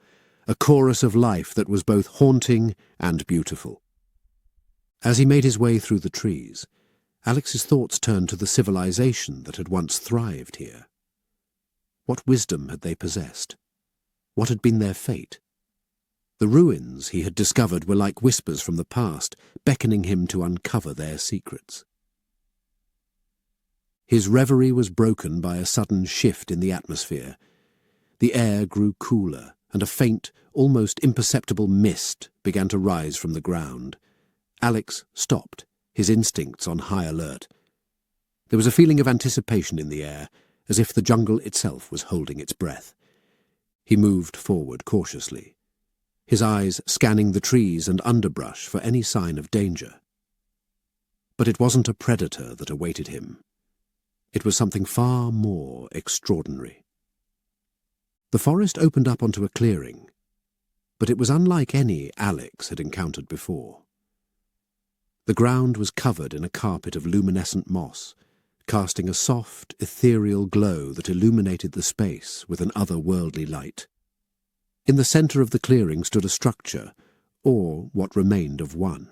S1: a chorus of life that was both haunting and beautiful. As he made his way through the trees, Alex's thoughts turned to the civilization that had once thrived here. What wisdom had they possessed? What had been their fate? The ruins he had discovered were like whispers from the past, beckoning him to uncover their secrets. His reverie was broken by a sudden shift in the atmosphere. The air grew cooler, and a faint, almost imperceptible mist began to rise from the ground. Alex stopped, his instincts on high alert. There was a feeling of anticipation in the air, as if the jungle itself was holding its breath. He moved forward cautiously, his eyes scanning the trees and underbrush for any sign of danger. But it wasn't a predator that awaited him. It was something far more extraordinary. The forest opened up onto a clearing, but it was unlike any Alex had encountered before. The ground was covered in a carpet of luminescent moss, casting a soft, ethereal glow that illuminated the space with an otherworldly light. In the centre of the clearing stood a structure, or what remained of one.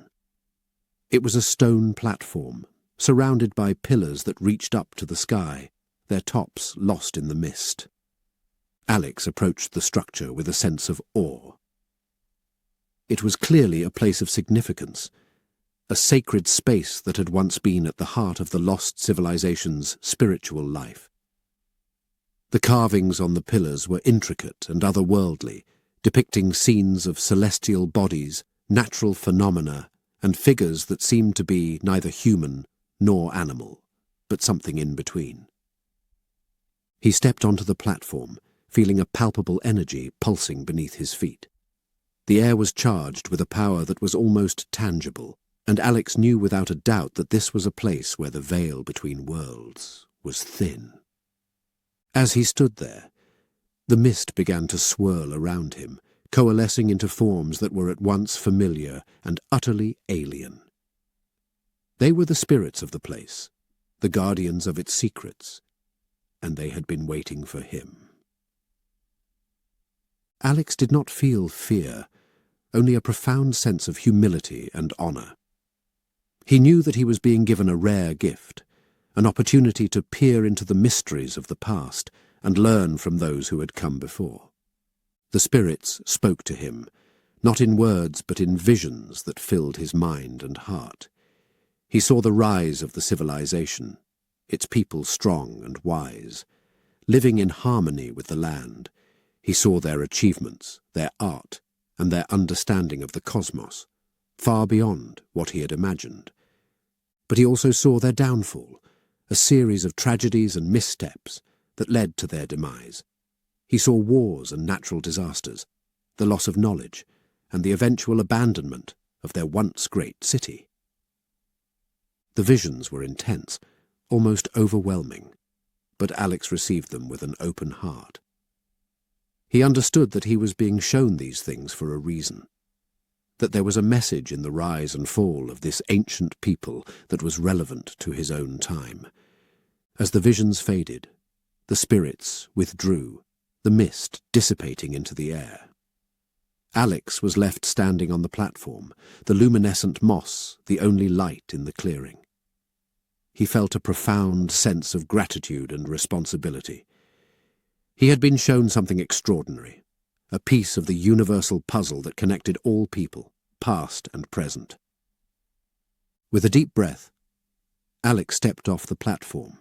S1: It was a stone platform, surrounded by pillars that reached up to the sky, their tops lost in the mist. Alex approached the structure with a sense of awe. It was clearly a place of significance, a sacred space that had once been at the heart of the lost civilization's spiritual life. The carvings on the pillars were intricate and otherworldly, depicting scenes of celestial bodies, natural phenomena, and figures that seemed to be neither human nor animal, but something in between. He stepped onto the platform, feeling a palpable energy pulsing beneath his feet. The air was charged with a power that was almost tangible, and Alex knew without a doubt that this was a place where the veil between worlds was thin. As he stood there, the mist began to swirl around him, coalescing into forms that were at once familiar and utterly alien. They were the spirits of the place, the guardians of its secrets, and they had been waiting for him. Alex did not feel fear, only a profound sense of humility and honor. He knew that he was being given a rare gift, an opportunity to peer into the mysteries of the past and learn from those who had come before. The spirits spoke to him, not in words but in visions that filled his mind and heart. He saw the rise of the civilization, its people strong and wise, living in harmony with the land. He saw their achievements, their art, and their understanding of the cosmos, far beyond what he had imagined. But he also saw their downfall, a series of tragedies and missteps that led to their demise. He saw wars and natural disasters, the loss of knowledge, and the eventual abandonment of their once great city. The visions were intense, almost overwhelming, but Alex received them with an open heart. He understood that he was being shown these things for a reason, that there was a message in the rise and fall of this ancient people that was relevant to his own time. As the visions faded, the spirits withdrew, the mist dissipating into the air. Alex was left standing on the platform, the luminescent moss the only light in the clearing. He felt a profound sense of gratitude and responsibility. He had been shown something extraordinary, a piece of the universal puzzle that connected all people, past and present. With a deep breath, Alex stepped off the platform,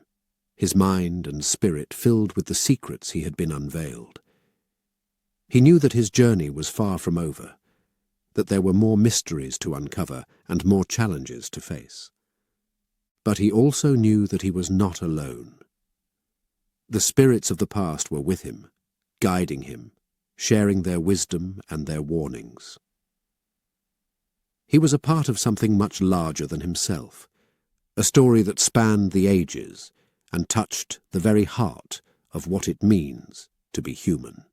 S1: his mind and spirit filled with the secrets he had been unveiled. He knew that his journey was far from over, that there were more mysteries to uncover and more challenges to face. But he also knew that he was not alone. The spirits of the past were with him, guiding him, sharing their wisdom and their warnings. He was a part of something much larger than himself, a story that spanned the ages and touched the very heart of what it means to be human.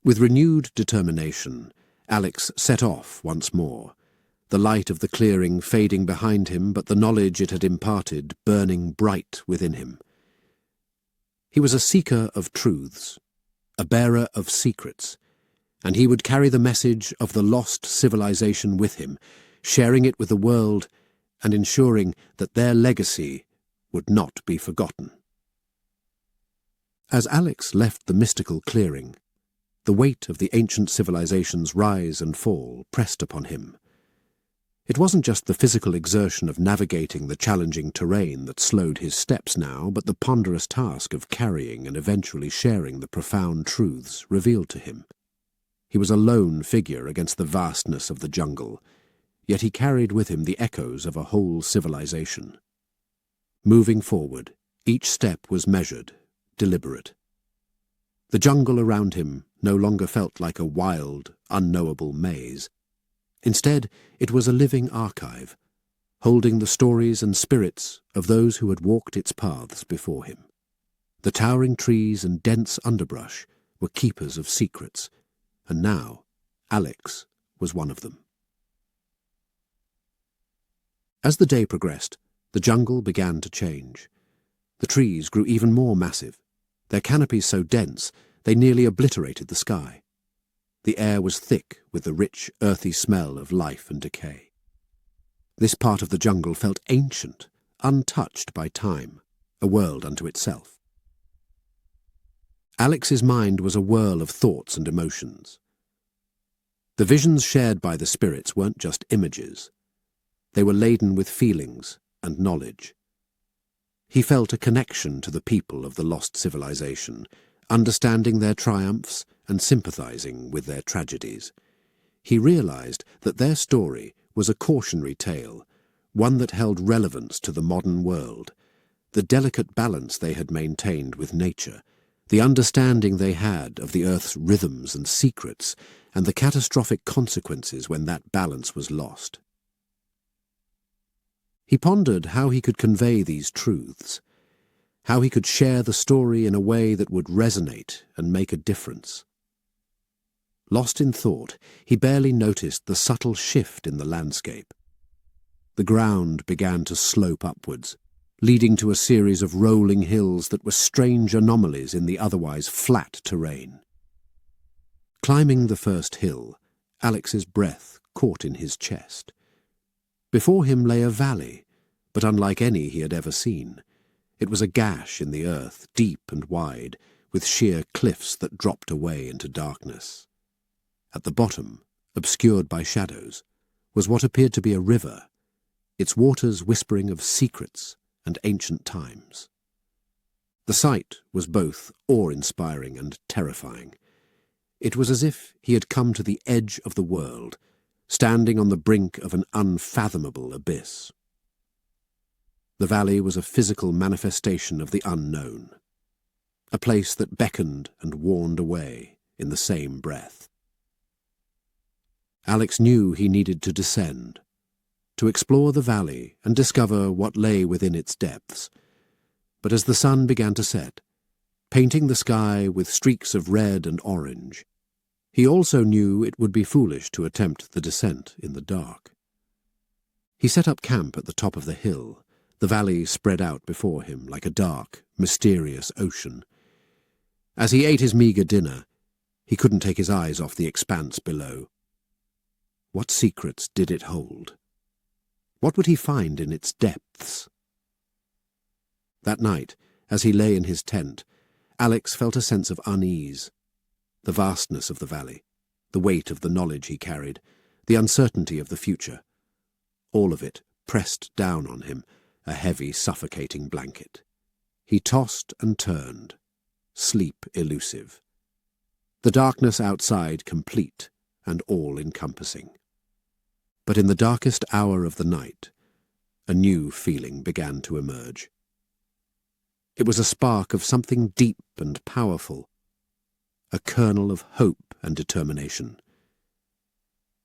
S1: With renewed determination, Alex set off once more, the light of the clearing fading behind him, but the knowledge it had imparted burning bright within him. He was a seeker of truths, a bearer of secrets, and he would carry the message of the lost civilization with him, sharing it with the world and ensuring that their legacy would not be forgotten. As Alex left the mystical clearing, the weight of the ancient civilization's rise and fall pressed upon him. It wasn't just the physical exertion of navigating the challenging terrain that slowed his steps now, but the ponderous task of carrying and eventually sharing the profound truths revealed to him. He was a lone figure against the vastness of the jungle, yet he carried with him the echoes of a whole civilization. Moving forward, each step was measured, deliberate. The jungle around him no longer felt like a wild, unknowable maze. Instead, it was a living archive, holding the stories and spirits of those who had walked its paths before him. The towering trees and dense underbrush were keepers of secrets, and now Alex was one of them. As the day progressed, the jungle began to change. The trees grew even more massive, their canopies so dense they nearly obliterated the sky. The air was thick with the rich, earthy smell of life and decay. This part of the jungle felt ancient, untouched by time, a world unto itself. Alex's mind was a whirl of thoughts and emotions. The visions shared by the spirits weren't just images. They were laden with feelings and knowledge. He felt a connection to the people of the lost civilization, understanding their triumphs and sympathizing with their tragedies. He realized that their story was a cautionary tale, one that held relevance to the modern world. The delicate balance they had maintained with nature, the understanding they had of the Earth's rhythms and secrets, and the catastrophic consequences when that balance was lost. He pondered how he could convey these truths, how he could share the story in a way that would resonate and make a difference. Lost in thought, he barely noticed the subtle shift in the landscape. The ground began to slope upwards, leading to a series of rolling hills that were strange anomalies in the otherwise flat terrain. Climbing the first hill, Alex's breath caught in his chest. Before him lay a valley, but unlike any he had ever seen. It was a gash in the earth, deep and wide, with sheer cliffs that dropped away into darkness. At the bottom, obscured by shadows, was what appeared to be a river, its waters whispering of secrets and ancient times. The sight was both awe-inspiring and terrifying. It was as if he had come to the edge of the world, standing on the brink of an unfathomable abyss. The valley was a physical manifestation of the unknown, a place that beckoned and warned away in the same breath. Alex knew he needed to descend, to explore the valley and discover what lay within its depths. But as the sun began to set, painting the sky with streaks of red and orange, he also knew it would be foolish to attempt the descent in the dark. He set up camp at the top of the hill, the valley spread out before him like a dark, mysterious ocean. As he ate his meagre dinner, he couldn't take his eyes off the expanse below. What secrets did it hold? What would he find in its depths? That night, as he lay in his tent, Alex felt a sense of unease. The vastness of the valley, the weight of the knowledge he carried, the uncertainty of the future, all of it pressed down on him, a heavy, suffocating blanket. He tossed and turned, sleep elusive. The darkness outside complete and all-encompassing. But in the darkest hour of the night, a new feeling began to emerge. It was a spark of something deep and powerful, a kernel of hope and determination.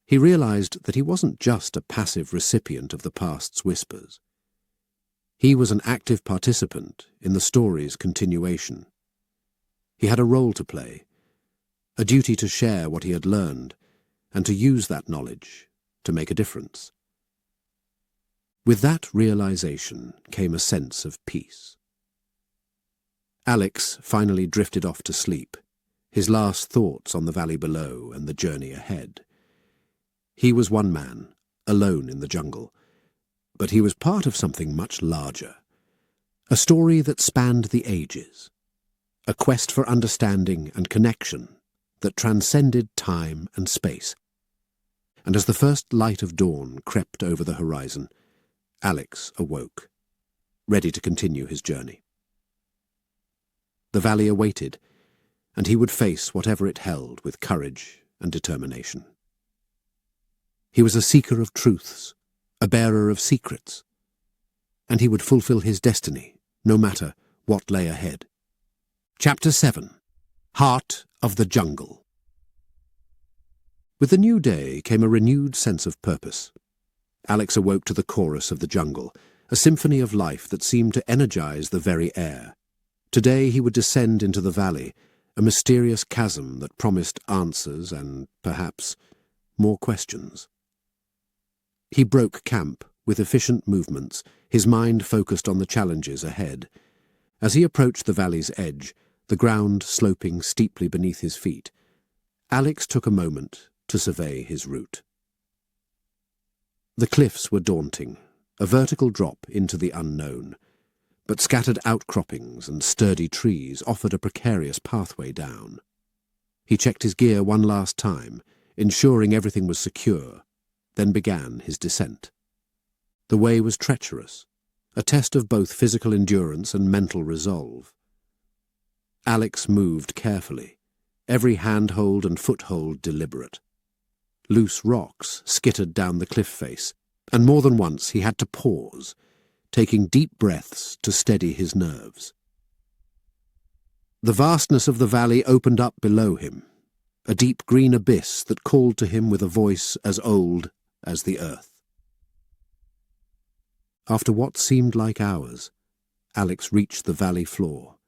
S1: He realized that he wasn't just a passive recipient of the past's whispers. He was an active participant in the story's continuation. He had a role to play, a duty to share what he had learned, and to use that knowledge to make a difference. With that realization came a sense of peace. Alex finally drifted off to sleep, his last thoughts on the valley below and the journey ahead. He was one man, alone in the jungle, but he was part of something much larger, a story that spanned the ages, a quest for understanding and connection that transcended time and space. And as the first light of dawn crept over the horizon, Alex awoke, ready to continue his journey. The valley awaited, and he would face whatever it held with courage and determination. He was a seeker of truths, a bearer of secrets, and he would fulfill his destiny, no matter what lay ahead. Chapter 7. Heart of the Jungle. With the new day came a renewed sense of purpose. Alex awoke to the chorus of the jungle, a symphony of life that seemed to energize the very air. Today he would descend into the valley, a mysterious chasm that promised answers and, perhaps, more questions. He broke camp with efficient movements, his mind focused on the challenges ahead. As he approached the valley's edge, the ground sloping steeply beneath his feet, Alex took a moment to survey his route. The cliffs were daunting, a vertical drop into the unknown, but scattered outcroppings and sturdy trees offered a precarious pathway down. He checked his gear one last time, ensuring everything was secure, then began his descent. The way was treacherous, a test of both physical endurance and mental resolve. Alex moved carefully, every handhold and foothold deliberate. Loose rocks skittered down the cliff face, and more than once he had to pause, taking deep breaths to steady his nerves. The vastness of the valley opened up below him, a deep green abyss that called to him with a voice as old as the earth. After what seemed like hours, Alex reached the valley floor,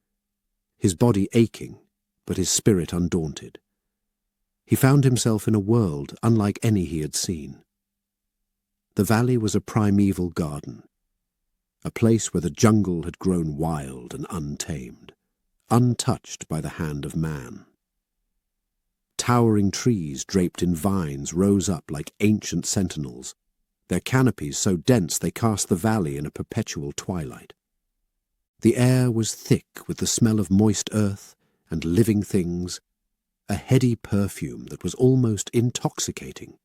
S1: his body aching, but his spirit undaunted. He found himself in a world unlike any he had seen. The valley was a primeval garden, a place where the jungle had grown wild and untamed, untouched by the hand of man. Towering trees draped in vines rose up like ancient sentinels, their canopies so dense they cast the valley in a perpetual twilight. The air was thick with the smell of moist earth and living things, a heady perfume that was almost intoxicating.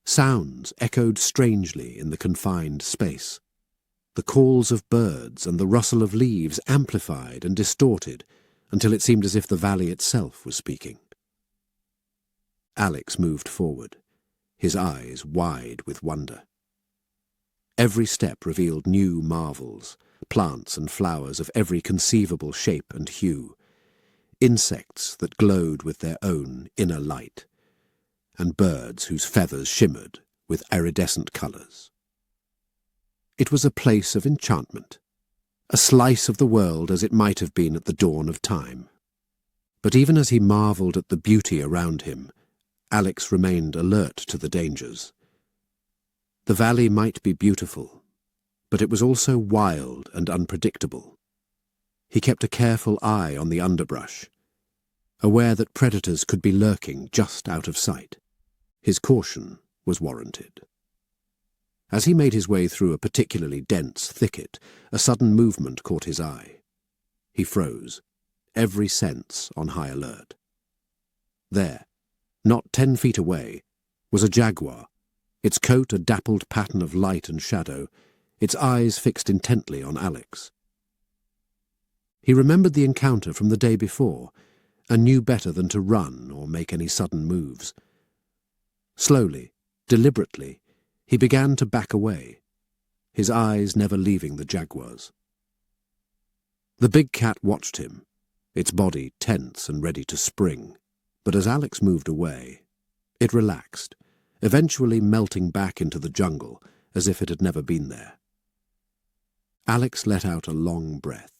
S1: Sounds echoed strangely in the confined space. The calls of birds and the rustle of leaves amplified and distorted until it seemed as if the valley itself was speaking. Alex moved forward, his eyes wide with wonder. Every step revealed new marvels, plants and flowers of every conceivable shape and hue, insects that glowed with their own inner light, and birds whose feathers shimmered with iridescent colours. It was a place of enchantment, a slice of the world as it might have been at the dawn of time. But even as he marvelled at the beauty around him, Alex remained alert to the dangers. The valley might be beautiful, but it was also wild and unpredictable. He kept a careful eye on the underbrush, aware that predators could be lurking just out of sight. His caution was warranted. As he made his way through a particularly dense thicket, a sudden movement caught his eye. He froze, every sense on high alert. There, not 10 feet away, was a jaguar, its coat a dappled pattern of light and shadow, its eyes fixed intently on Alex. He remembered the encounter from the day before, and knew better than to run or make any sudden moves. Slowly, deliberately, he began to back away, his eyes never leaving the jaguar's. The big cat watched him, its body tense and ready to spring, but as Alex moved away, it relaxed, eventually melting back into the jungle as if it had never been there. Alex let out a long breath,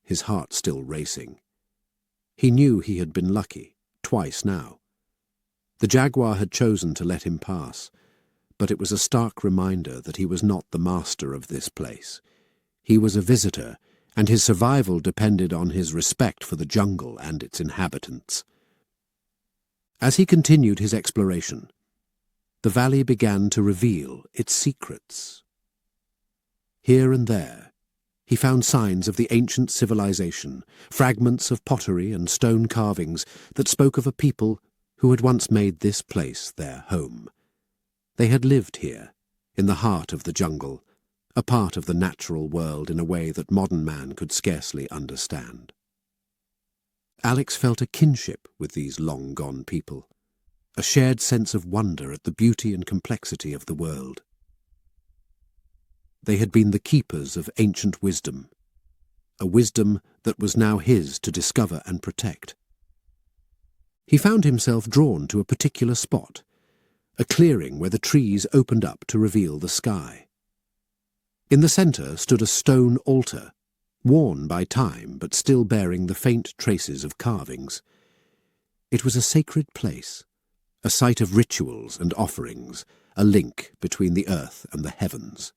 S1: his heart still racing. He knew he had been lucky, twice now. The jaguar had chosen to let him pass, but it was a stark reminder that he was not the master of this place. He was a visitor, and his survival depended on his respect for the jungle and its inhabitants. As he continued his exploration, the valley began to reveal its secrets. Here and there, he found signs of the ancient civilization, fragments of pottery and stone carvings that spoke of a people who had once made this place their home. They had lived here, in the heart of the jungle, a part of the natural world in a way that modern man could scarcely understand. Alex felt a kinship with these long-gone people, a shared sense of wonder at the beauty and complexity of the world. They had been the keepers of ancient wisdom, a wisdom that was now his to discover and protect. He found himself drawn to a particular spot, a clearing where the trees opened up to reveal the sky. In the centre stood a stone altar, worn by time but still bearing the faint traces of carvings. It was a sacred place, a site of rituals and offerings, a link between the earth and the heavens.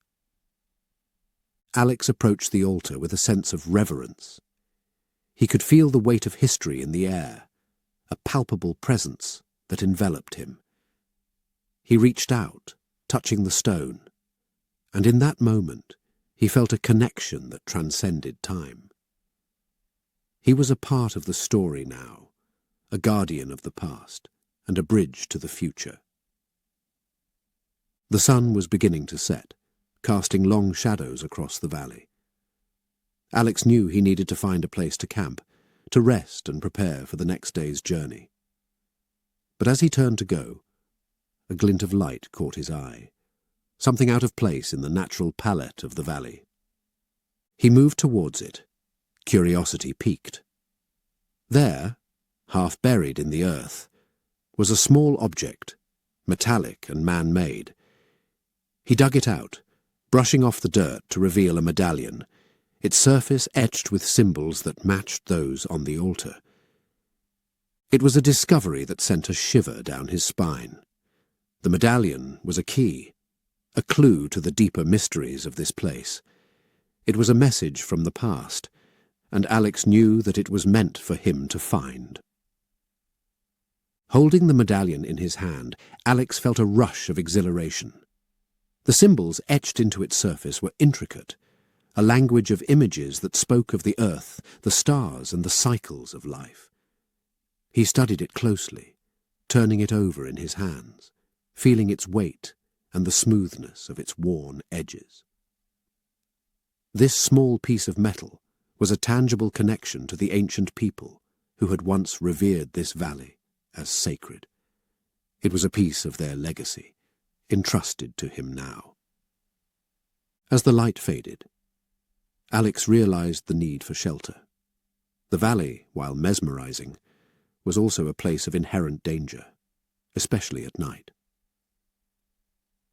S1: Alex approached the altar with a sense of reverence. He could feel the weight of history in the air, a palpable presence that enveloped him. He reached out, touching the stone, and in that moment he felt a connection that transcended time. He was a part of the story now, a guardian of the past, and a bridge to the future. The sun was beginning to set, casting long shadows across the valley. Alex knew he needed to find a place to camp, to rest and prepare for the next day's journey. But as he turned to go, a glint of light caught his eye, something out of place in the natural palette of the valley. He moved towards it, curiosity piqued. There, half buried in the earth, was a small object, metallic and man-made. He dug it out, brushing off the dirt to reveal a medallion, its surface etched with symbols that matched those on the altar. It was a discovery that sent a shiver down his spine. The medallion was a key, a clue to the deeper mysteries of this place. It was a message from the past, and Alex knew that it was meant for him to find. Holding the medallion in his hand, Alex felt a rush of exhilaration. The symbols etched into its surface were intricate, a language of images that spoke of the earth, the stars, and the cycles of life. He studied it closely, turning it over in his hands, feeling its weight and the smoothness of its worn edges. This small piece of metal was a tangible connection to the ancient people who had once revered this valley as sacred. It was a piece of their legacy, entrusted to him now. As the light faded, Alex realized the need for shelter. The valley, while mesmerizing, was also a place of inherent danger, especially at night.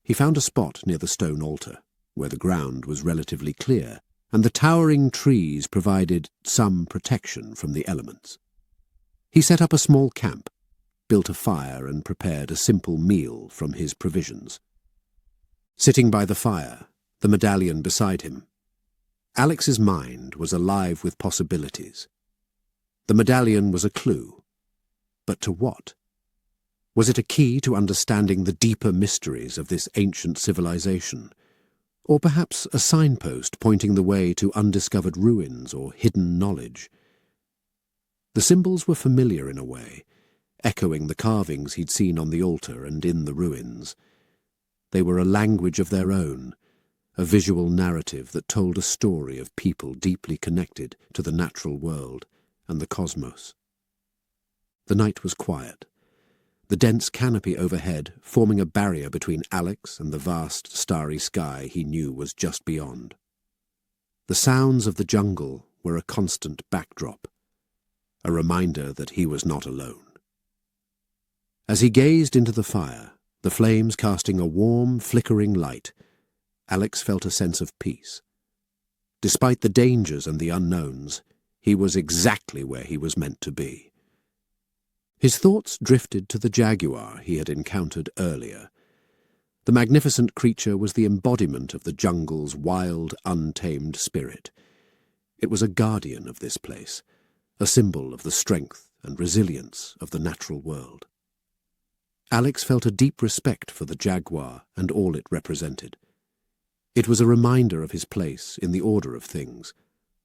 S1: He found a spot near the stone altar, where the ground was relatively clear, and the towering trees provided some protection from the elements. He set up a small camp, built a fire and prepared a simple meal from his provisions. Sitting by the fire, the medallion beside him, Alex's mind was alive with possibilities. The medallion was a clue. But to what? Was it a key to understanding the deeper mysteries of this ancient civilization? Or perhaps a signpost pointing the way to undiscovered ruins or hidden knowledge? The symbols were familiar in a way, echoing the carvings he'd seen on the altar and in the ruins. They were a language of their own, a visual narrative that told a story of people deeply connected to the natural world and the cosmos. The night was quiet, the dense canopy overhead forming a barrier between Alex and the vast starry sky he knew was just beyond. The sounds of the jungle were a constant backdrop, a reminder that he was not alone. As he gazed into the fire, the flames casting a warm, flickering light, Alex felt a sense of peace. Despite the dangers and the unknowns, he was exactly where he was meant to be. His thoughts drifted to the jaguar he had encountered earlier. The magnificent creature was the embodiment of the jungle's wild, untamed spirit. It was a guardian of this place, a symbol of the strength and resilience of the natural world. Alex felt a deep respect for the jaguar and all it represented. It was a reminder of his place in the order of things,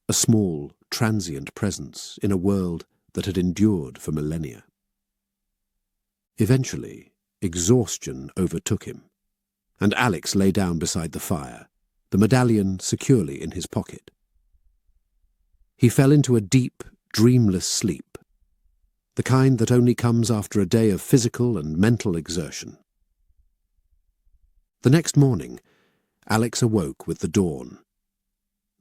S1: a small, transient presence in a world that had endured for millennia. Eventually, exhaustion overtook him, and Alex lay down beside the fire, the medallion securely in his pocket. He fell into a deep, dreamless sleep, the kind that only comes after a day of physical and mental exertion. The next morning, Alex awoke with the dawn.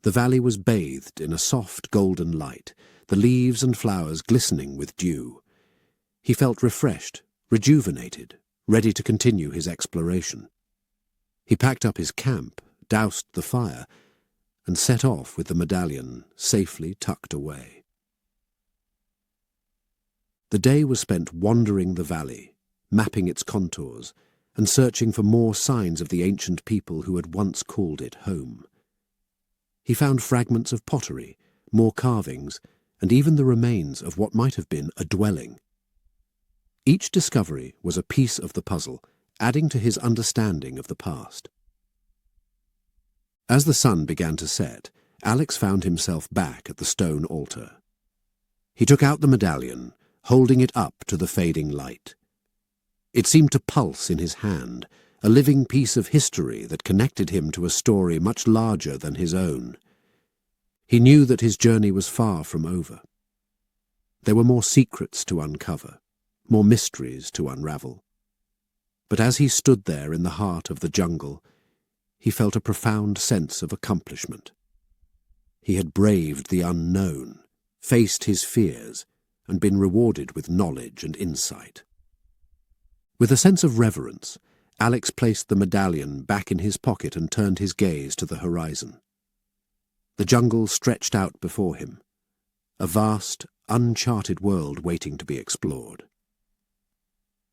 S1: The valley was bathed in a soft golden light, the leaves and flowers glistening with dew. He felt refreshed, rejuvenated, ready to continue his exploration. He packed up his camp, doused the fire, and set off with the medallion safely tucked away. The day was spent wandering the valley, mapping its contours, and searching for more signs of the ancient people who had once called it home. He found fragments of pottery, more carvings, and even the remains of what might have been a dwelling. Each discovery was a piece of the puzzle, adding to his understanding of the past. As the sun began to set, Alex found himself back at the stone altar. He took out the medallion, holding it up to the fading light. It seemed to pulse in his hand, a living piece of history that connected him to a story much larger than his own. He knew that his journey was far from over. There were more secrets to uncover, more mysteries to unravel. But as he stood there in the heart of the jungle, he felt a profound sense of accomplishment. He had braved the unknown, faced his fears, and been rewarded with knowledge and insight. With a sense of reverence, Alex placed the medallion back in his pocket and turned his gaze to the horizon. The jungle stretched out before him, a vast, uncharted world waiting to be explored.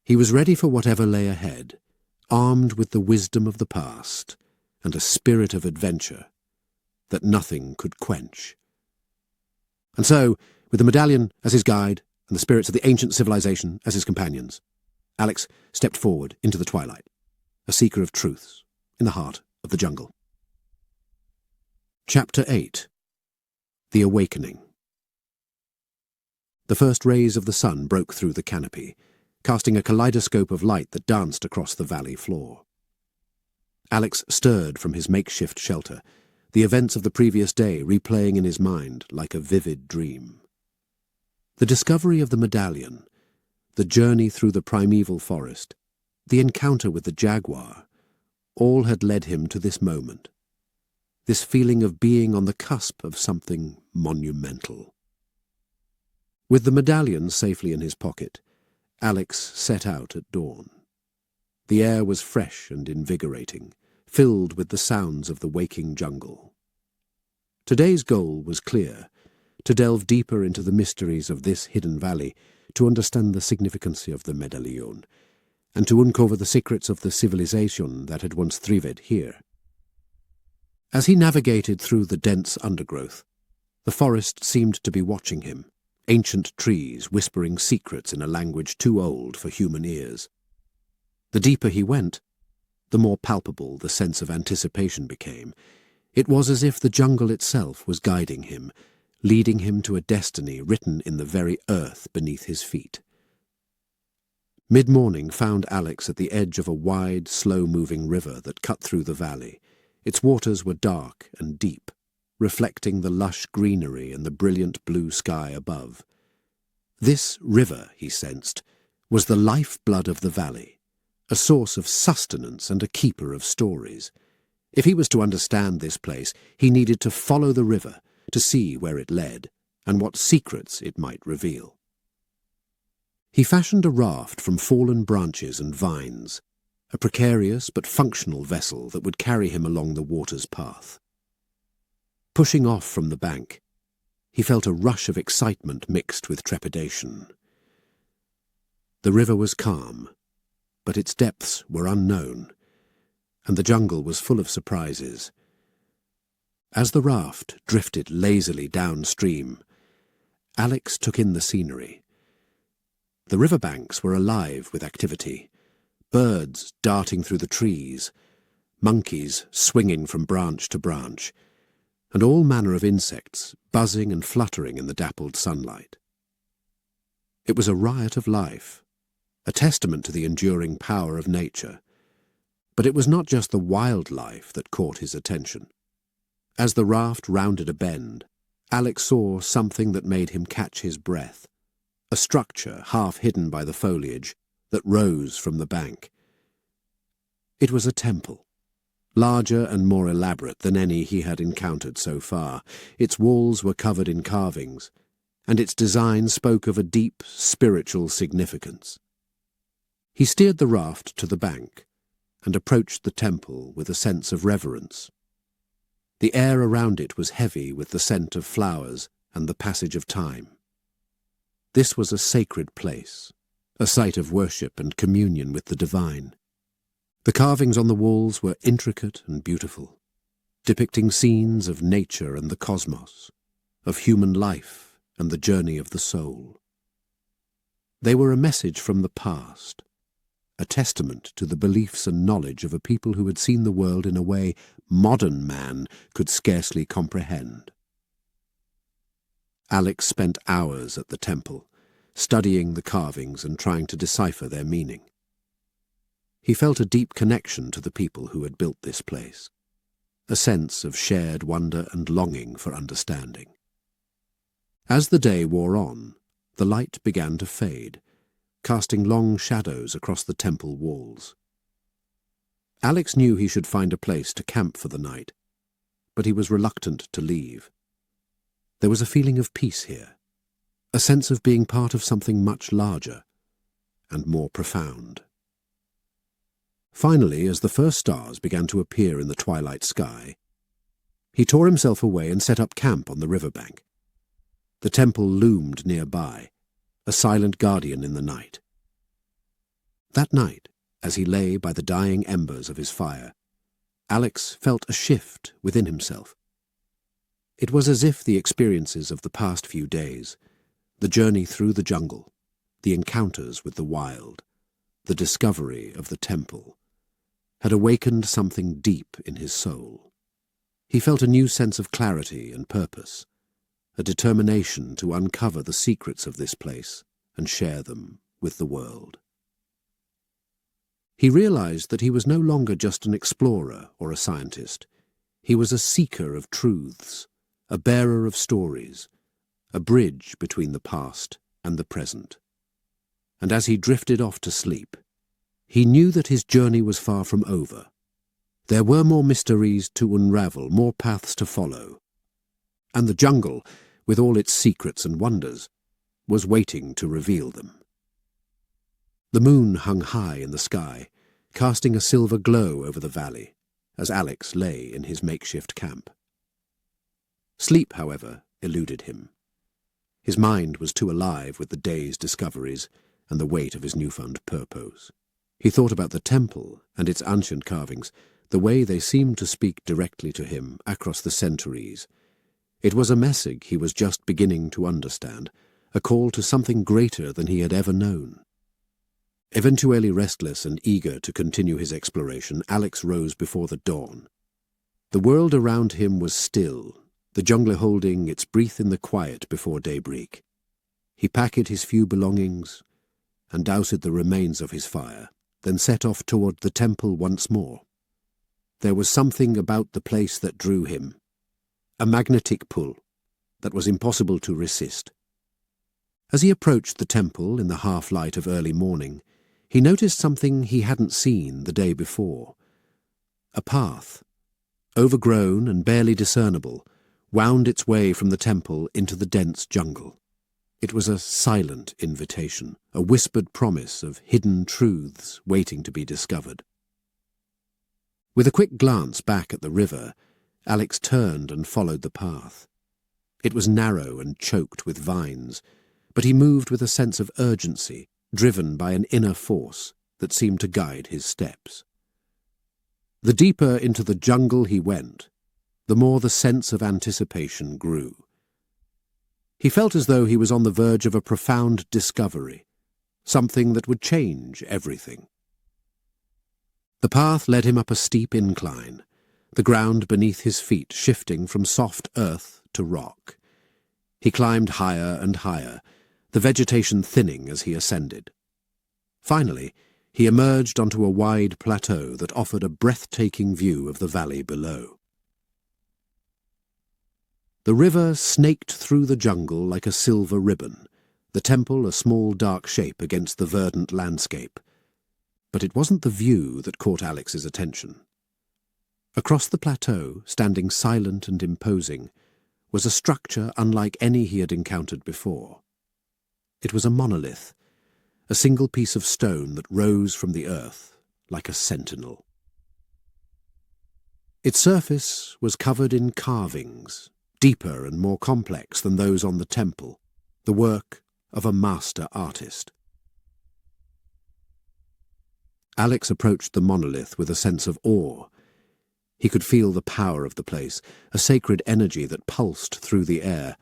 S1: He was ready for whatever lay ahead, armed with the wisdom of the past and a spirit of adventure that nothing could quench. And so, with the medallion as his guide and the spirits of the ancient civilization as his companions, Alex stepped forward into the twilight, a seeker of truths in the heart of the jungle. Chapter 8. The Awakening. The first rays of the sun broke through the canopy, casting a kaleidoscope of light that danced across the valley floor. Alex stirred from his makeshift shelter, the events of the previous day replaying in his mind like a vivid dream. The discovery of the medallion, the journey through the primeval forest, the encounter with the jaguar, all had led him to this moment, this feeling of being on the cusp of something monumental. With the medallion safely in his pocket, Alex set out at dawn. The air was fresh and invigorating, filled with the sounds of the waking jungle. Today's goal was clear: to delve deeper into the mysteries of this hidden valley, to understand the significance of the medallion, and to uncover the secrets of the civilization that had once thrived here. As he navigated through the dense undergrowth, the forest seemed to be watching him, ancient trees whispering secrets in a language too old for human ears. The deeper he went, the more palpable the sense of anticipation became. It was as if the jungle itself was guiding him, leading him to a destiny written in the very earth beneath his feet. Mid-morning found Alex at the edge of a wide, slow-moving river that cut through the valley. Its waters were dark and deep, reflecting the lush greenery and the brilliant blue sky above. This river, he sensed, was the lifeblood of the valley, a source of sustenance and a keeper of stories. If he was to understand this place, he needed to follow the river, to see where it led, and what secrets it might reveal. He fashioned a raft from fallen branches and vines, a precarious but functional vessel that would carry him along the water's path. Pushing off from the bank, he felt a rush of excitement mixed with trepidation. The river was calm, but its depths were unknown, and the jungle was full of surprises. As the raft drifted lazily downstream, Alex took in the scenery. The riverbanks were alive with activity, birds darting through the trees, monkeys swinging from branch to branch, and all manner of insects buzzing and fluttering in the dappled sunlight. It was a riot of life, a testament to the enduring power of nature. But it was not just the wildlife that caught his attention. As the raft rounded a bend, Alex saw something that made him catch his breath, a structure half hidden by the foliage that rose from the bank. It was a temple, larger and more elaborate than any he had encountered so far. Its walls were covered in carvings, and its design spoke of a deep spiritual significance. He steered the raft to the bank and approached the temple with a sense of reverence. The air around it was heavy with the scent of flowers and the passage of time. This was a sacred place, a site of worship and communion with the divine. The carvings on the walls were intricate and beautiful, depicting scenes of nature and the cosmos, of human life and the journey of the soul. They were a message from the past, a testament to the beliefs and knowledge of a people who had seen the world in a way modern man could scarcely comprehend. Alex spent hours at the temple, studying the carvings and trying to decipher their meaning. He felt a deep connection to the people who had built this place, a sense of shared wonder and longing for understanding. As the day wore on, the light began to fade, casting long shadows across the temple walls. Alex knew he should find a place to camp for the night, but he was reluctant to leave. There was a feeling of peace here, a sense of being part of something much larger and more profound. Finally, as the first stars began to appear in the twilight sky, he tore himself away and set up camp on the riverbank. The temple loomed nearby, a silent guardian in the night. That night, as he lay by the dying embers of his fire, Alex felt a shift within himself. It was as if the experiences of the past few days, the journey through the jungle, the encounters with the wild, the discovery of the temple, had awakened something deep in his soul. He felt a new sense of clarity and purpose, a determination to uncover the secrets of this place and share them with the world. He realized that he was no longer just an explorer or a scientist. He was a seeker of truths, a bearer of stories, a bridge between the past and the present. And as he drifted off to sleep, he knew that his journey was far from over. There were more mysteries to unravel, more paths to follow. And the jungle, with all its secrets and wonders, was waiting to reveal them. The moon hung high in the sky, casting a silver glow over the valley, as Alex lay in his makeshift camp. Sleep, however, eluded him. His mind was too alive with the day's discoveries and the weight of his newfound purpose. He thought about the temple and its ancient carvings, the way they seemed to speak directly to him across the centuries. It was a message he was just beginning to understand, a call to something greater than he had ever known. Eventually restless and eager to continue his exploration, Alex rose before the dawn. The world around him was still, the jungle holding its breath in the quiet before daybreak. He packed his few belongings and doused the remains of his fire, then set off toward the temple once more. There was something about the place that drew him, a magnetic pull that was impossible to resist. As he approached the temple in the half-light of early morning, he noticed something he hadn't seen the day before. A path, overgrown and barely discernible, wound its way from the temple into the dense jungle. It was a silent invitation, a whispered promise of hidden truths waiting to be discovered. With a quick glance back at the river, Alex turned and followed the path. It was narrow and choked with vines, but he moved with a sense of urgency, driven by an inner force that seemed to guide his steps. The deeper into the jungle he went, the more the sense of anticipation grew. He felt as though he was on the verge of a profound discovery, something that would change everything. The path led him up a steep incline, the ground beneath his feet shifting from soft earth to rock. He climbed higher and higher, the vegetation thinning as he ascended. Finally, he emerged onto a wide plateau that offered a breathtaking view of the valley below. The river snaked through the jungle like a silver ribbon, the temple a small dark shape against the verdant landscape. But it wasn't the view that caught Alex's attention. Across the plateau, standing silent and imposing, was a structure unlike any he had encountered before. It was a monolith, a single piece of stone that rose from the earth like a sentinel. Its surface was covered in carvings, deeper and more complex than those on the temple, the work of a master artist. Alex approached the monolith with a sense of awe. He could feel the power of the place, a sacred energy that pulsed through the air.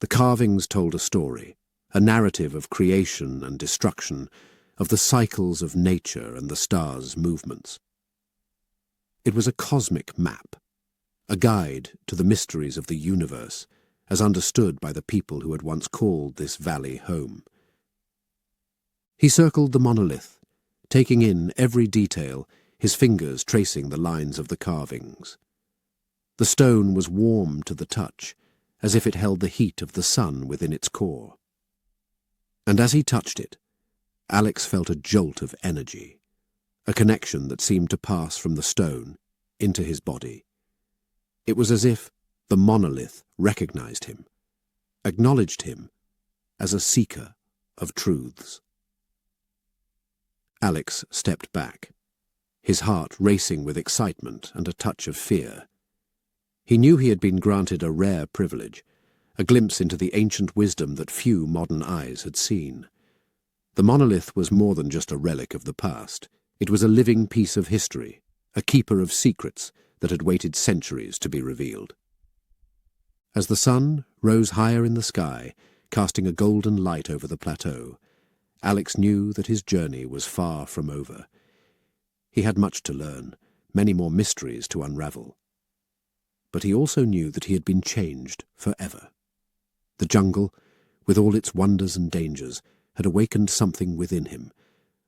S1: The carvings told a story, a narrative of creation and destruction, of the cycles of nature and the stars' movements. It was a cosmic map, a guide to the mysteries of the universe, as understood by the people who had once called this valley home. He circled the monolith, taking in every detail, his fingers tracing the lines of the carvings. The stone was warm to the touch, as if it held the heat of the sun within its core. And as he touched it, Alex felt a jolt of energy, a connection that seemed to pass from the stone into his body. It was as if the monolith recognized him, acknowledged him as a seeker of truths. Alex stepped back, his heart racing with excitement and a touch of fear. He knew he had been granted a rare privilege, a glimpse into the ancient wisdom that few modern eyes had seen. The monolith was more than just a relic of the past. It was a living piece of history, a keeper of secrets that had waited centuries to be revealed. As the sun rose higher in the sky, casting a golden light over the plateau, Alex knew that his journey was far from over. He had much to learn, many more mysteries to unravel. But he also knew that he had been changed forever. The jungle, with all its wonders and dangers, had awakened something within him,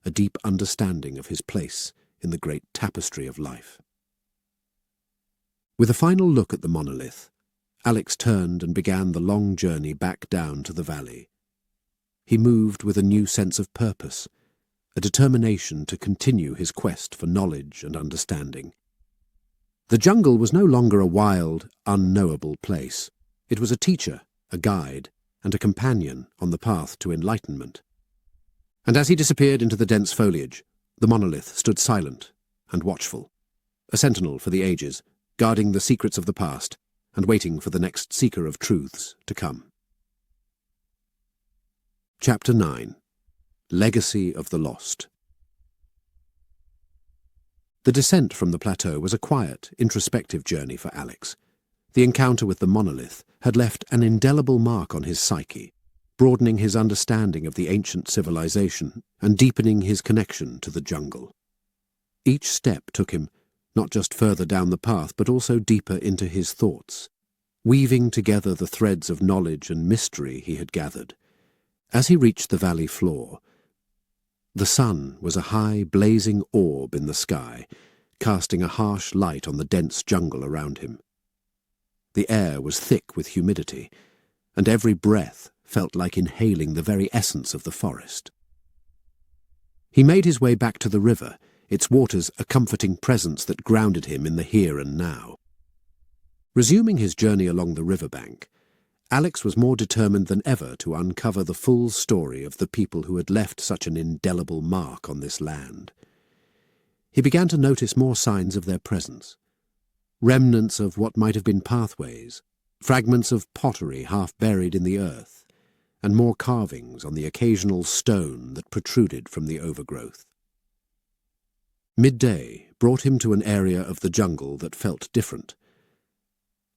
S1: a deep understanding of his place in the great tapestry of life. With a final look at the monolith, Alex turned and began the long journey back down to the valley. He moved with a new sense of purpose, a determination to continue his quest for knowledge and understanding. The jungle was no longer a wild, unknowable place. It was a teacher, a guide, and a companion on the path to enlightenment. And as he disappeared into the dense foliage, the monolith stood silent and watchful, a sentinel for the ages, guarding the secrets of the past and waiting for the next seeker of truths to come. Chapter 9. Legacy of the Lost. The descent from the plateau was a quiet, introspective journey for Alex. The encounter with the monolith had left an indelible mark on his psyche, broadening his understanding of the ancient civilization and deepening his connection to the jungle. Each step took him not just further down the path, but also deeper into his thoughts, weaving together the threads of knowledge and mystery he had gathered. As he reached the valley floor, the sun was a high, blazing orb in the sky, casting a harsh light on the dense jungle around him. The air was thick with humidity, and every breath felt like inhaling the very essence of the forest. He made his way back to the river, its waters a comforting presence that grounded him in the here and now. Resuming his journey along the riverbank, Alex was more determined than ever to uncover the full story of the people who had left such an indelible mark on this land. He began to notice more signs of their presence, remnants of what might have been pathways, fragments of pottery half buried in the earth, and more carvings on the occasional stone that protruded from the overgrowth. Midday brought him to an area of the jungle that felt different.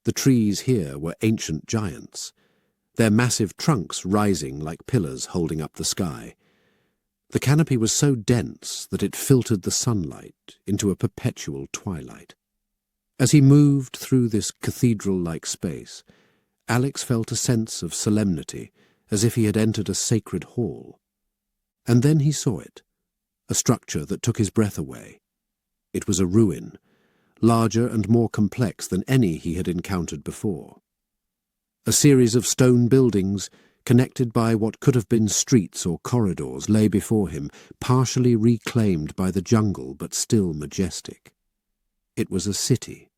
S1: The trees here were ancient giants, their massive trunks rising like pillars holding up the sky. The canopy was so dense that it filtered the sunlight into a perpetual twilight. As he moved through this cathedral-like space, Alex felt a sense of solemnity, as if he had entered a sacred hall. And then he saw it, a structure that took his breath away. It was a ruin, larger and more complex than any he had encountered before. A series of stone buildings, connected by what could have been streets or corridors, lay before him, partially reclaimed by the jungle but still majestic. It was a city,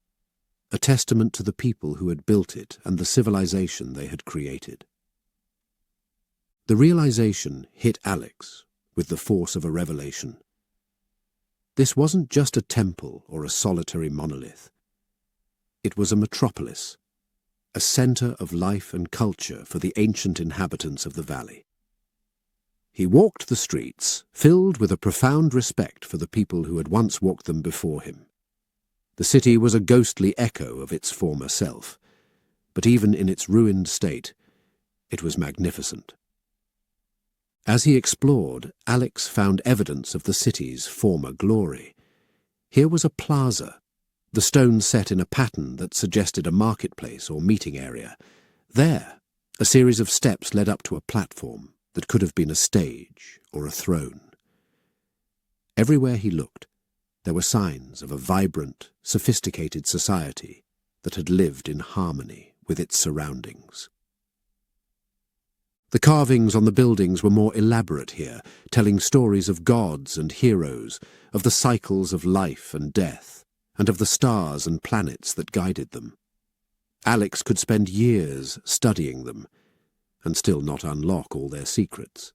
S1: a testament to the people who had built it and the civilization they had created. The realization hit Alex with the force of a revelation. This wasn't just a temple or a solitary monolith. It was a metropolis, a center of life and culture for the ancient inhabitants of the valley. He walked the streets, filled with a profound respect for the people who had once walked them before him. The city was a ghostly echo of its former self, but even in its ruined state, it was magnificent. As he explored, Alex found evidence of the city's former glory. Here was a plaza, the stone set in a pattern that suggested a marketplace or meeting area. There, a series of steps led up to a platform that could have been a stage or a throne. Everywhere he looked, there were signs of a vibrant, sophisticated society that had lived in harmony with its surroundings. The carvings on the buildings were more elaborate here, telling stories of gods and heroes, of the cycles of life and death, and of the stars and planets that guided them. Alex could spend years studying them, and still not unlock all their secrets.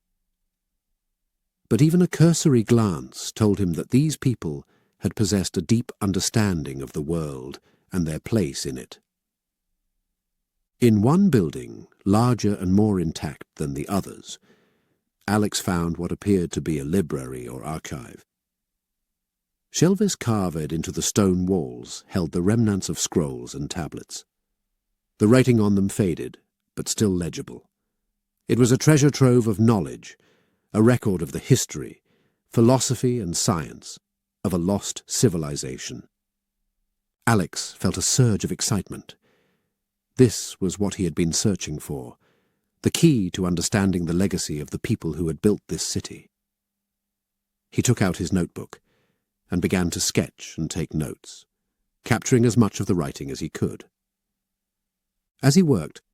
S1: But even a cursory glance told him that these people had possessed a deep understanding of the world and their place in it. In one building, larger and more intact than the others, Alex found what appeared to be a library or archive. Shelves carved into the stone walls held the remnants of scrolls and tablets. The writing on them faded, but still legible. It was a treasure trove of knowledge, a record of the history, philosophy and science of a lost civilization. Alex felt a surge of excitement. This was what he had been searching for, the key to understanding the legacy of the people who had built this city. He took out his notebook and began to sketch and take notes, capturing as much of the writing as he could. As he worked,